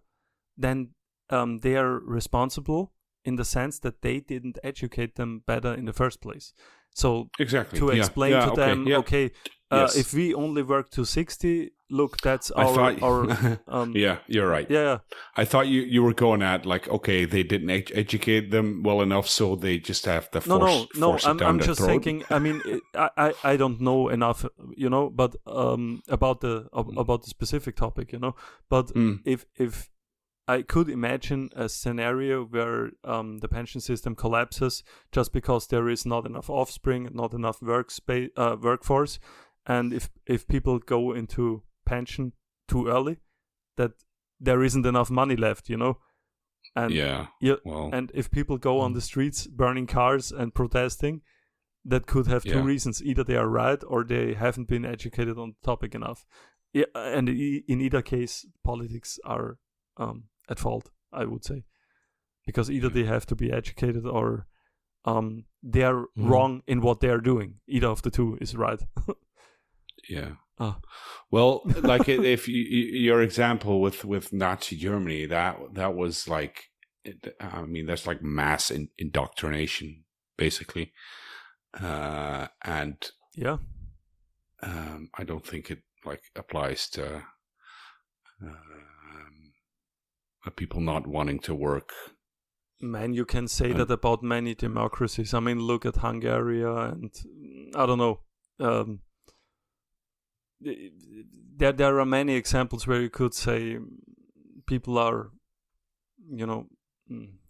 then they are responsible in the sense that they didn't educate them better in the first place. So exactly to explain to them, if we only work to 60, look, that's our. Yeah, you're right. Yeah. I thought you were going at like, okay, they didn't educate them well enough, so they just have to force it down I'm their just throat. thinking. I mean, I don't know enough, but about the specific topic, But if I could imagine a scenario where the pension system collapses just because there is not enough offspring, not enough workforce, and if people go into pension too early, that there isn't enough money left, And and if people go on the streets burning cars and protesting, that could have two reasons: either they are right or they haven't been educated on the topic enough. Yeah, and in either case, politics are at fault, I would say, because either they have to be educated or they are wrong in what they are doing. Either of the two is right. Yeah. Well, like if your example with Nazi Germany, that was like, I mean, that's like mass indoctrination, basically, and I don't think it like applies to people not wanting to work. Man, you can say that about many democracies. I mean, look at Hungary, and I don't know. There are many examples where you could say people are,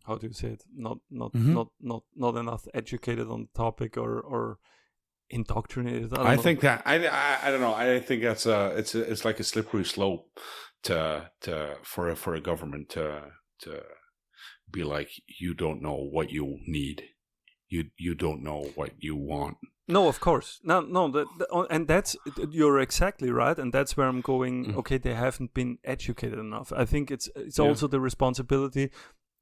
how do you say it? Not enough educated on the topic or indoctrinated. I think that I don't know. I think that's it's like a slippery slope for a government to be like, you don't know what you need, you don't know what you want. No, of course. And that's, you're exactly right, and that's where I'm going. Okay, they haven't been educated enough. I think it's also the responsibility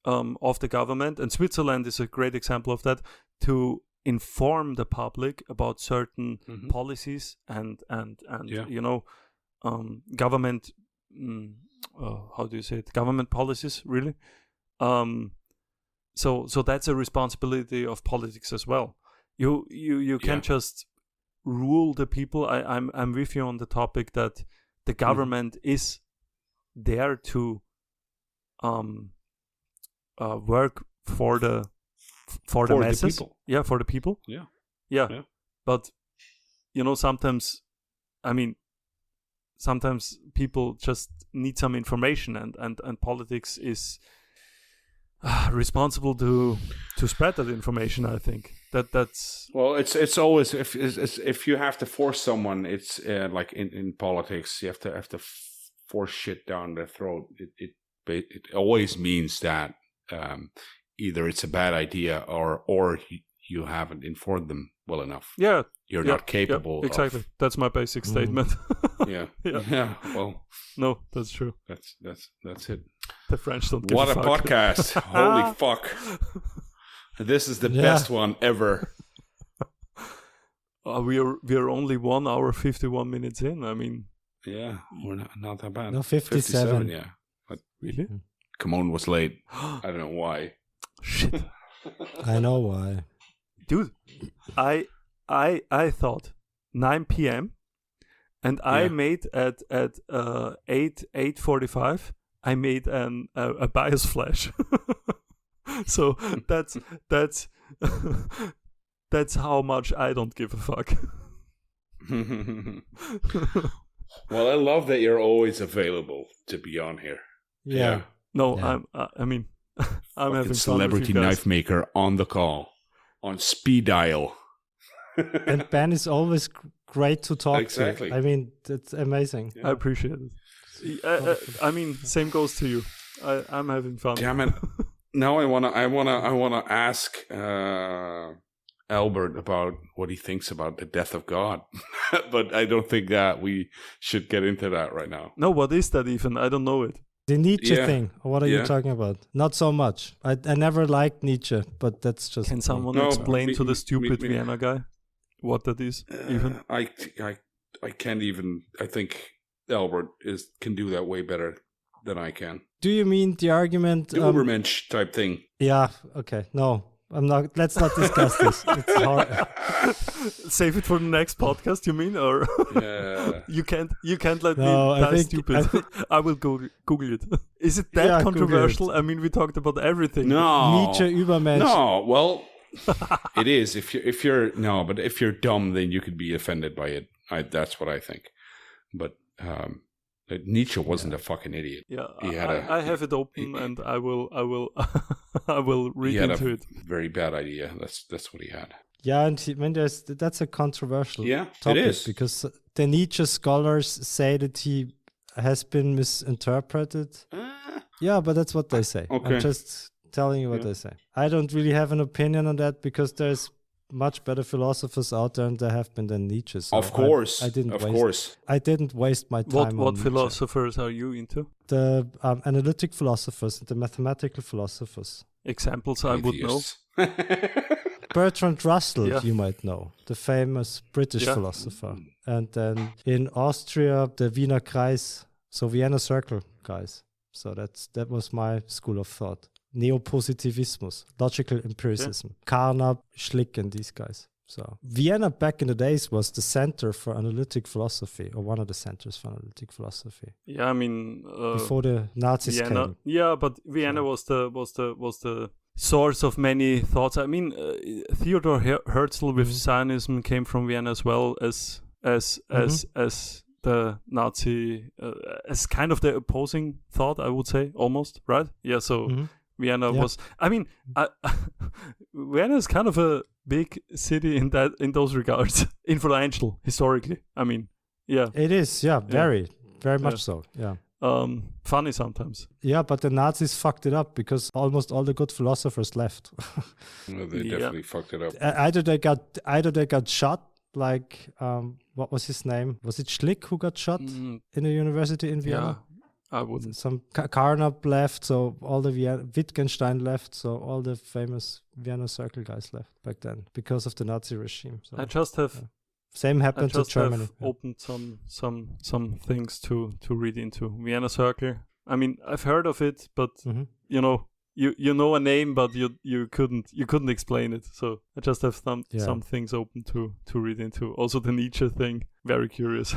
of the government, and Switzerland is a great example of that, to inform the public about certain policies and government. How do you say it? Government policies, really. So that's a responsibility of politics as well. You can't just rule the people. I'm with you on the topic that the government is there to work for the masses. The people. Yeah, for the people. Yeah. But sometimes people just need some information, and politics is responsible to spread that information. I think that's well, it's always if you have to force someone, it's like in politics, you have to force shit down their throat. It always means that either it's a bad idea or you haven't informed them well enough. Yeah, you're not capable. Yeah, exactly. That's my basic statement. Yeah. Well, no, that's true. That's it. The French don't give what a a fuck. podcast! Holy fuck! This is the best one ever. We are only 1 hour 51 minutes in. I mean, yeah, we're not that bad. No, 57. Yeah, but really? Kamon was late. I don't know why. Shit. I know why. Dude, I thought 9 p.m. and I made at 8:45. I made a bias flash. So that's that's how much I don't give a fuck. Well, I love that you're always available to be on here. Yeah. No, Yeah. I'm having fun celebrity with you guys. knife maker on the call on speed dial. And Ben is always great to talk Exactly. to. I mean, that's amazing. I appreciate it. I mean, same goes to you. I'm having fun. Damn it! Now I wanna ask Albert about what he thinks about the death of God, but I don't think that we should get into that right now. No, what is that even? I don't know it. The Nietzsche Yeah. thing. What are you Yeah. talking about? Not so much. I never liked Nietzsche, but that's just. Can someone No, explain to the me- stupid me- Vienna guy what that is? Even I can't even. I think Albert can do that way better than I can. Do you mean the argument? The Ubermensch type thing. Yeah. Okay. No, I'm not. Let's not discuss this. It's hard. save it for the next podcast. You mean, or Yeah. you can't let No, me I die think- stupid. I will Google it. Is it that Yeah, Google controversial? it. I mean, we talked about everything. No. Nietzsche Übermensch. No. Well, it is. If you're but if you're dumb, then you could be offended by it. That's what I think. But Nietzsche wasn't a fucking idiot. Yeah, He had I have it open, and I will I will read He had into a it. very bad idea. That's what he had. Yeah, and that's a controversial Yeah, topic it is. because the Nietzsche scholars say that he has been misinterpreted. Yeah, but that's what they say. Okay. I'm just telling you what they say. I don't really have an opinion on that because there's much better philosophers out there than there have been than Nietzsche. So Of course. I didn't Of waste. course. I didn't waste my time. What on Nietzsche. philosophers are you into? The analytic philosophers, the mathematical philosophers. Examples I would know. Atheists. Bertrand Russell, Yeah. you might know, the famous British Yeah. philosopher. And then in Austria, the Wiener Kreis, so Vienna Circle guys. So that was my school of thought. Neopositivismus, logical empiricism. Carnap, Schlick, and these guys. So Vienna back in the days was the center for analytic philosophy, or one of the centers for analytic philosophy. Yeah, I mean Before the Nazis Vienna. came. Yeah, but Vienna was the source of many thoughts. I mean, Theodor Herzl with Zionism came from Vienna as well as the Nazi, as kind of the opposing thought, I would say, almost, right? Yeah, so Vienna was. I mean, Vienna is kind of a big city in those regards, influential historically. I mean, yeah, It is, very much so. Yeah. funny sometimes. Yeah, but the Nazis fucked it up because almost all the good philosophers left. Well, they definitely fucked it up. Either they got shot. Like, what was his name? Was it Schlick who got shot in a university in Vienna? Yeah, I wouldn't. Some Carnap left, so all the Wittgenstein left, so all the famous Vienna Circle guys left back then because of the Nazi regime. So, I just have same happened to Germany. Have opened some things to read into. Vienna Circle. I mean, I've heard of it, but you know a name, but you couldn't explain it. So I just have some things open to read into. Also the Nietzsche thing, very curious.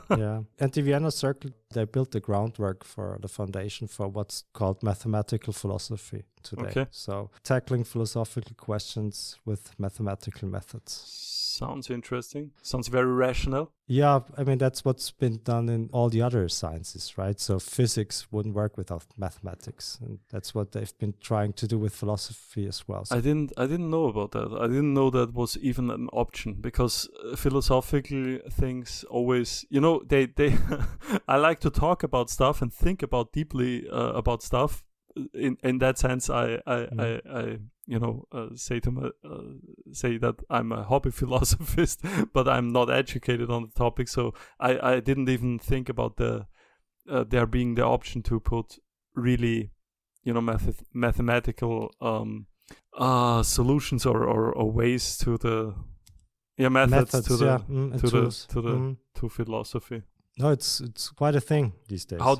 Yeah, and the Vienna Circle, they built the groundwork for the foundation for what's called mathematical philosophy today. Okay. So tackling philosophical questions with mathematical methods. Sounds interesting. Sounds very rational. Yeah, I mean, that's what's been done in all the other sciences, right? So physics wouldn't work without mathematics. And that's what they've been trying to do with philosophy as well. So I didn't know about that. I didn't know that was even an option because philosophical things always, they I like to talk about stuff and think about deeply about stuff. In that sense, I say that I'm a hobby philosophist, but I'm not educated on the topic, so I didn't even think about there being the option to put really, mathematical solutions or ways to the methods to philosophy. No, it's quite a thing these days. How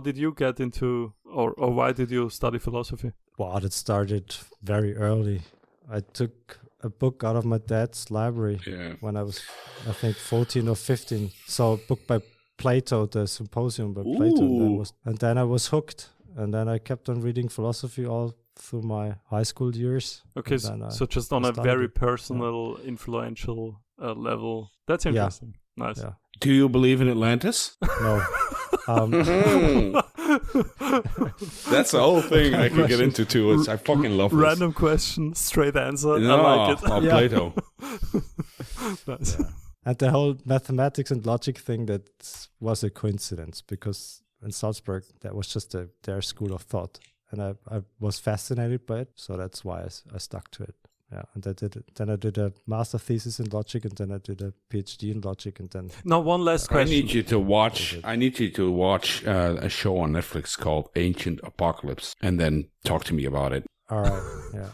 did you get into or why did you study philosophy? Well, it started very early. I took a book out of my dad's library when I was, I think, 14 or 15. So a book by Plato, the Symposium by Plato. And then I was hooked. And then I kept on reading philosophy all through my high school years. Okay, so just on a very personal, influential level. That's interesting. Yeah. Nice. Yeah. Do you believe in Atlantis? No. That's the whole thing I could get into too. I fucking love this. Random question, straight answer. No, I like it. Plato. Nice. Yeah. And the whole mathematics and logic thing, that was a coincidence because in Salzburg, that was just their school of thought. And I was fascinated by it, so that's why I stuck to it. Yeah, and then I did a master thesis in logic, and then I did a PhD in logic, and then. Now, one last question. I need you to watch a show on Netflix called Ancient Apocalypse, and then talk to me about it. All right. Yeah.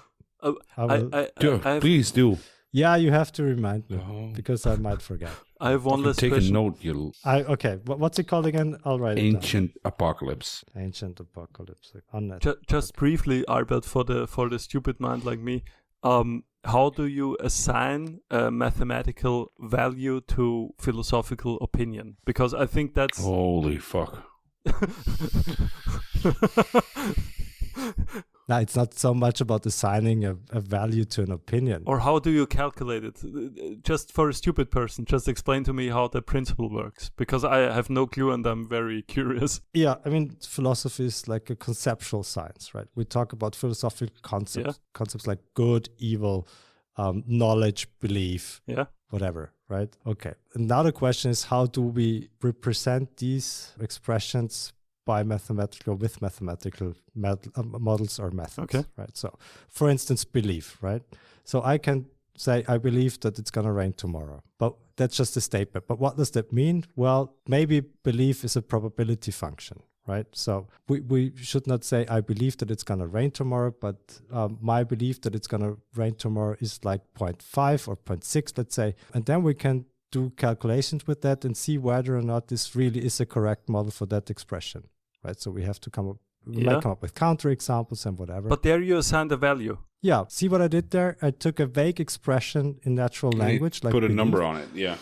Please do. Yeah, you have to remind me because I might forget. I have one last question. Take a note. Okay. What's it called again? I'll write it down. Ancient Apocalypse. Ancient Apocalypse on Netflix. Just briefly, Albert, for the stupid mind like me. How do you assign a mathematical value to philosophical opinion? Because I think that's... Holy fuck. No, it's not so much about assigning a value to an opinion. Or how do you calculate it? Just for a stupid person, just explain to me how the principle works. Because I have no clue and I'm very curious. Yeah, I mean, philosophy is like a conceptual science, right? We talk about philosophical concepts like good, evil, knowledge, belief, whatever, right? Okay. And now the question is, how do we represent these expressions with mathematical models or methods, right? So, for instance, belief, right? So I can say, I believe that it's going to rain tomorrow, but that's just a statement. But what does that mean? Well, maybe belief is a probability function, right? So we should not say, I believe that it's going to rain tomorrow, but my belief that it's going to rain tomorrow is like 0.5 or 0.6, let's say. And then we can do calculations with that and see whether or not this really is a correct model for that expression. Right, so we have to might come up with counterexamples and whatever. But there you assign the value. Yeah, see what I did there? I took a vague expression in natural language, like put a number on it. Yeah,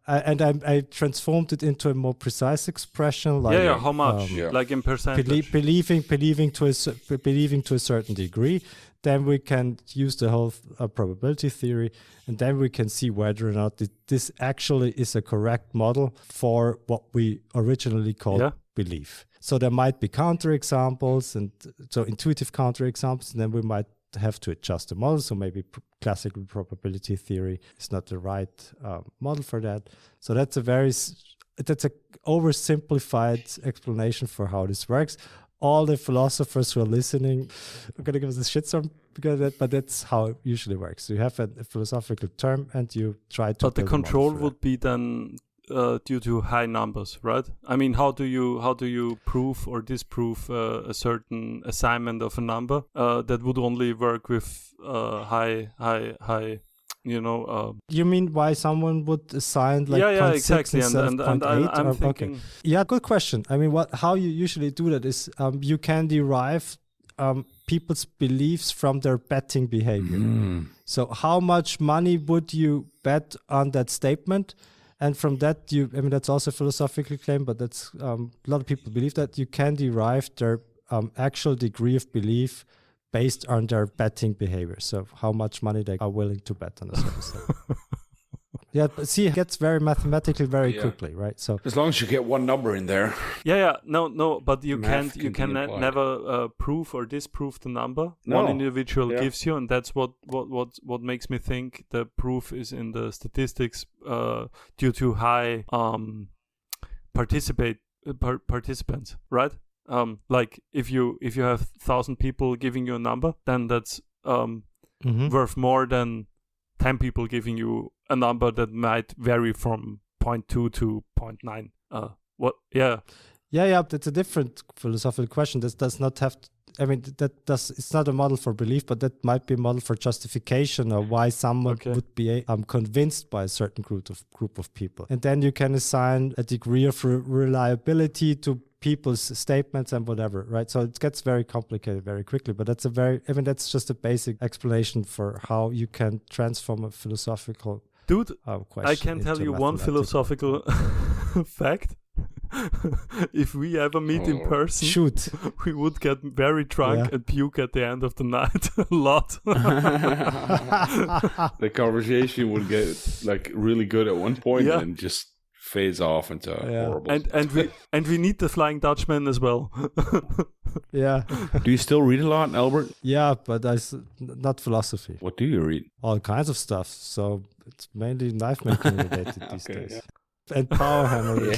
I transformed it into a more precise expression, like how much, like in percentage, believing to a certain degree. Then we can use the whole probability theory, and then we can see whether or not this actually is a correct model for what we originally called belief. So there might be counterexamples, and so intuitive counterexamples, and then we might have to adjust the model. So maybe classical probability theory is not the right model for that. So that's a very that's a oversimplified explanation for how this works. All the philosophers who are listening are going to give us a shitstorm because of that, but that's how it usually works. So you have a philosophical term and you try to. But the control would be then due to high numbers, right? I mean, how do you prove or disprove a certain assignment of a number that would only work with high? You mean why someone would assign like yeah, 0.6 exactly, and I'm thinking. Okay. Yeah, good question. I mean, how you usually do that is you can derive people's beliefs from their betting behavior. So how much money would you bet on that statement? And from that, that's also a philosophical claim, but that's a lot of people believe that you can derive their actual degree of belief based on their betting behavior. So how much money they are willing to bet on a certain stuff. Yeah, but see, it gets very mathematical very quickly, right? So as long as you get one number in there. No, but you can never prove or disprove the number one individual gives you, and that's what makes me think the proof is in the statistics due to high participants, right? Like if you have 1,000 people giving you a number, then that's worth more than 10 people giving you a number that might vary from 0.2 to 0.9. Yeah, that's a different philosophical question. This does not have it's not a model for belief, but that might be a model for justification or why someone would be convinced by a certain group of people. And then you can assign a degree of reliability to people's statements and whatever, right? So it gets very complicated very quickly, but that's that's just a basic explanation for how you can transform a philosophical question. I can tell you one philosophical fact. If we ever meet in person, we would get very drunk and puke at the end of the night a lot. The conversation would get like really good at one point and just fades off into horrible. And we need the Flying Dutchman as well. Yeah. Do you still read a lot, Albert? Yeah, but not philosophy. What do you read? All kinds of stuff. So it's mainly knife making related these days. Yeah. And power hammer.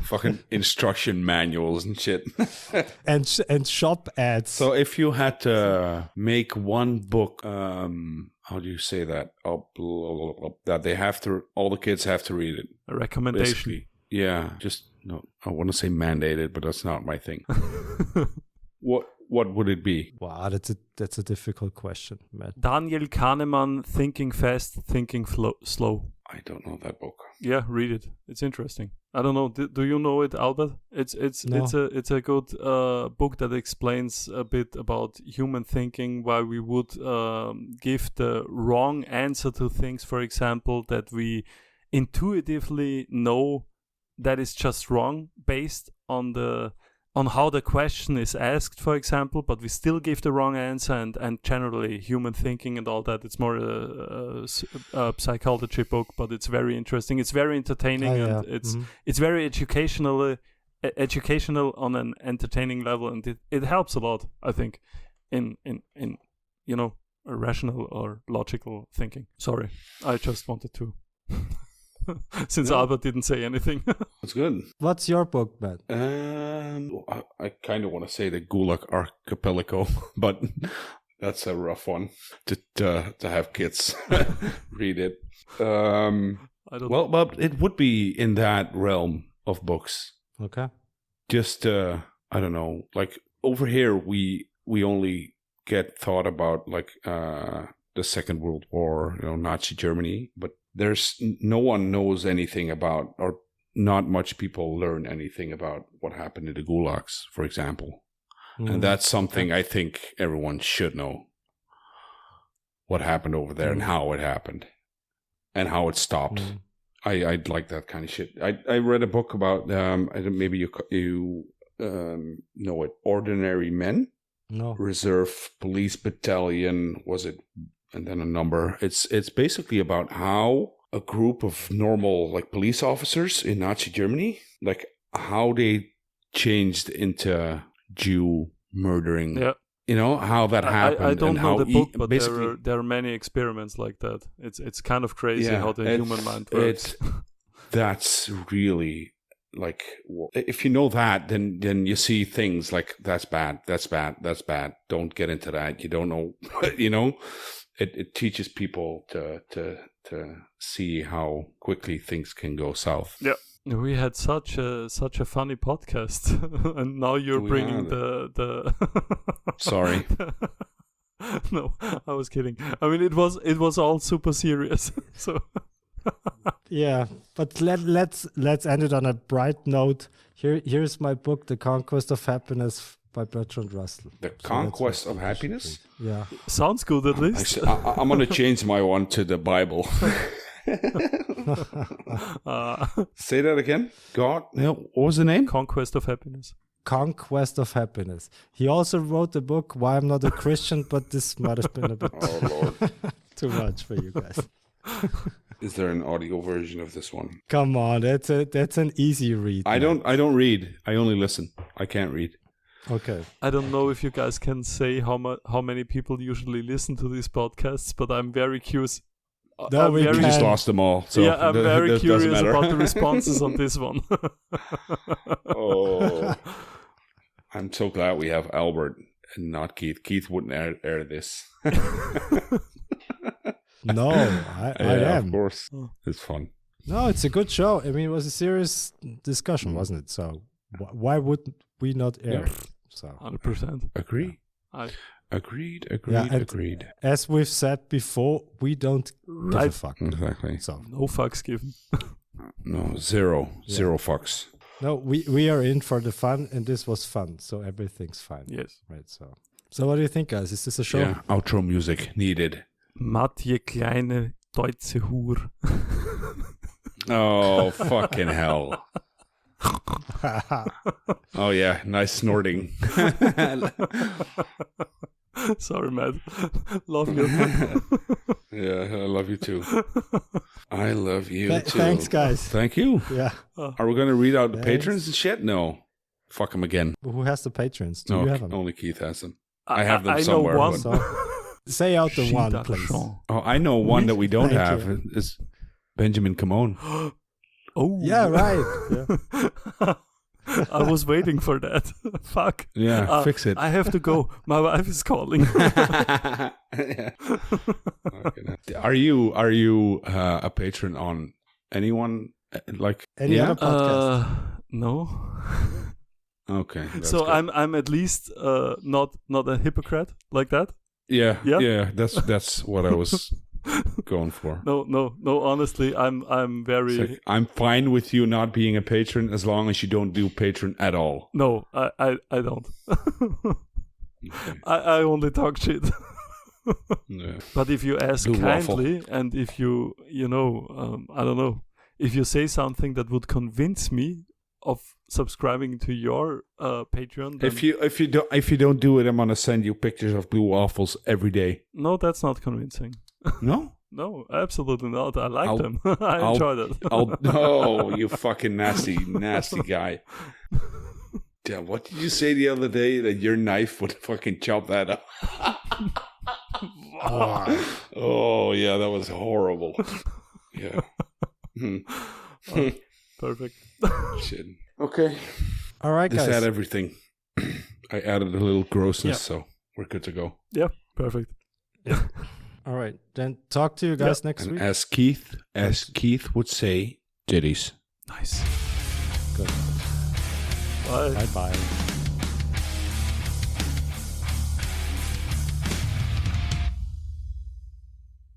Fucking instruction manuals and shit. and shop ads. So if you had to make one book, how do you say that? That they have to, all the kids have to read it. A recommendation. Basically. Yeah, I want to say mandated, but that's not my thing. What would it be? Wow, that's a difficult question, Matt. Daniel Kahneman, Thinking Fast, Thinking Slow. I don't know that book. Yeah, read it. It's interesting. I don't know. Do you know it, Albert? It's a good book that explains a bit about human thinking, why we would give the wrong answer to things, for example, that we intuitively know that is just wrong based on how the question is asked, for example, but we still give the wrong answer, and generally human thinking and all that. It's more a psychology book, but it's very interesting. It's very entertaining, and it's very educational on an entertaining level, and it helps a lot, I think, in a rational or logical thinking. Sorry, I just wanted to. Since Albert didn't say anything. That's good. What's your book, Matt? I kind of want to say the Gulag Archipelago, but that's a rough one to have kids read it. But it would be in that realm of books. Okay. Just I don't know. Like over here, we only get thought about like the Second World War, Nazi Germany, but there's no one knows anything about, or not much people learn anything about what happened in the gulags, for example. And that's something I think everyone should know. What happened over there and how it happened and how it stopped. I'd like that kind of shit. I read a book about, maybe you know it, Ordinary Men. No. Reserve Police Battalion, was it? And then a number. It's basically about how a group of normal like police officers in Nazi Germany, like how they changed into Jew murdering. Yeah. How that happened. I don't know the book, but there are many experiments like that. It's kind of crazy how the human mind works. It's that's really like, if you know that, then you see things like that's bad, that's bad, that's bad. Don't get into that. You don't know, you know. It teaches people to see how quickly things can go south. Yeah. We had such a funny podcast, and now you're bringing the. Sorry. No, I was kidding. I mean, it was all super serious. So. Yeah, but let's end it on a bright note. Here's my book, The Conquest of Happiness by Bertrand Russell. The Conquest of Happiness? Yeah. Sounds good at least. I'm going to change my one to the Bible. Say that again. God, what was the name? Conquest of Happiness. Conquest of Happiness. He also wrote the book Why I'm Not a Christian, but this might have been a bit too much for you guys. Is there an audio version of this one? Come on, that's an easy read. I don't read. I only listen. I can't read. Okay. I don't know if you guys can say how many people usually listen to these podcasts, but I'm very curious. No, we just lost them all. So yeah, I'm very curious about the responses on this one. Oh, I'm so glad we have Albert and not Keith. Keith wouldn't air this. No, I am. Of course. It's fun. No, it's a good show. I mean, it was a serious discussion, wasn't it? So why would we not air it? So 100%. Agree. Agreed. As we've said before, we don't give a fuck. Exactly. So no fucks given. No, zero fucks. No, we are in for the fun, and this was fun, so everything's fine. Yes. Right. So what do you think, guys? Is this a show? Yeah. Outro music needed. Matje kleine deutsche Hure. Oh, fucking hell. Oh, yeah. Nice snorting. Sorry, Matt. Love you. Yeah, I love you too. I love you too. Thanks, guys. Thank you. Yeah. Are we going to read out the patrons and shit? No. Fuck them again. Who has the patrons? Do No, you have them? only Keith has them. I have them I somewhere. know one. So, say out the one, please. Oh, I know one that we don't Thank have. you. It's Benjamin Kamon. Oh. Yeah, right. Yeah. I was waiting for that. Fuck. Yeah, fix it. I have to go. My wife is calling. Are you a patron on anyone like any other podcast? No. Okay. So good. I'm at least not a hypocrite like that. Yeah. That's what I was going for. No. Honestly, I'm very. Like, I'm fine with you not being a patron as long as you don't do patron at all. No, I don't. Okay. I only talk shit. Yeah. But if you ask Blue kindly, waffle. and if you I don't know, if you say something that would convince me of subscribing to your Patreon, then if you don't do it, I'm gonna send you pictures of blue waffles every day. no, that's not convincing. No. No, absolutely not. I like them. I enjoy that. No, you fucking nasty guy. Damn, what did you say the other day that your knife would fucking chop that up? Oh, yeah, that was horrible. Yeah. Perfect. Shit. Okay. All right, guys. Just add everything. I added a little grossness, so we're good to go. Yeah, perfect. Yeah. All right, then talk to you guys next week. As Keith would say, titties. Nice. Good. Bye. Bye.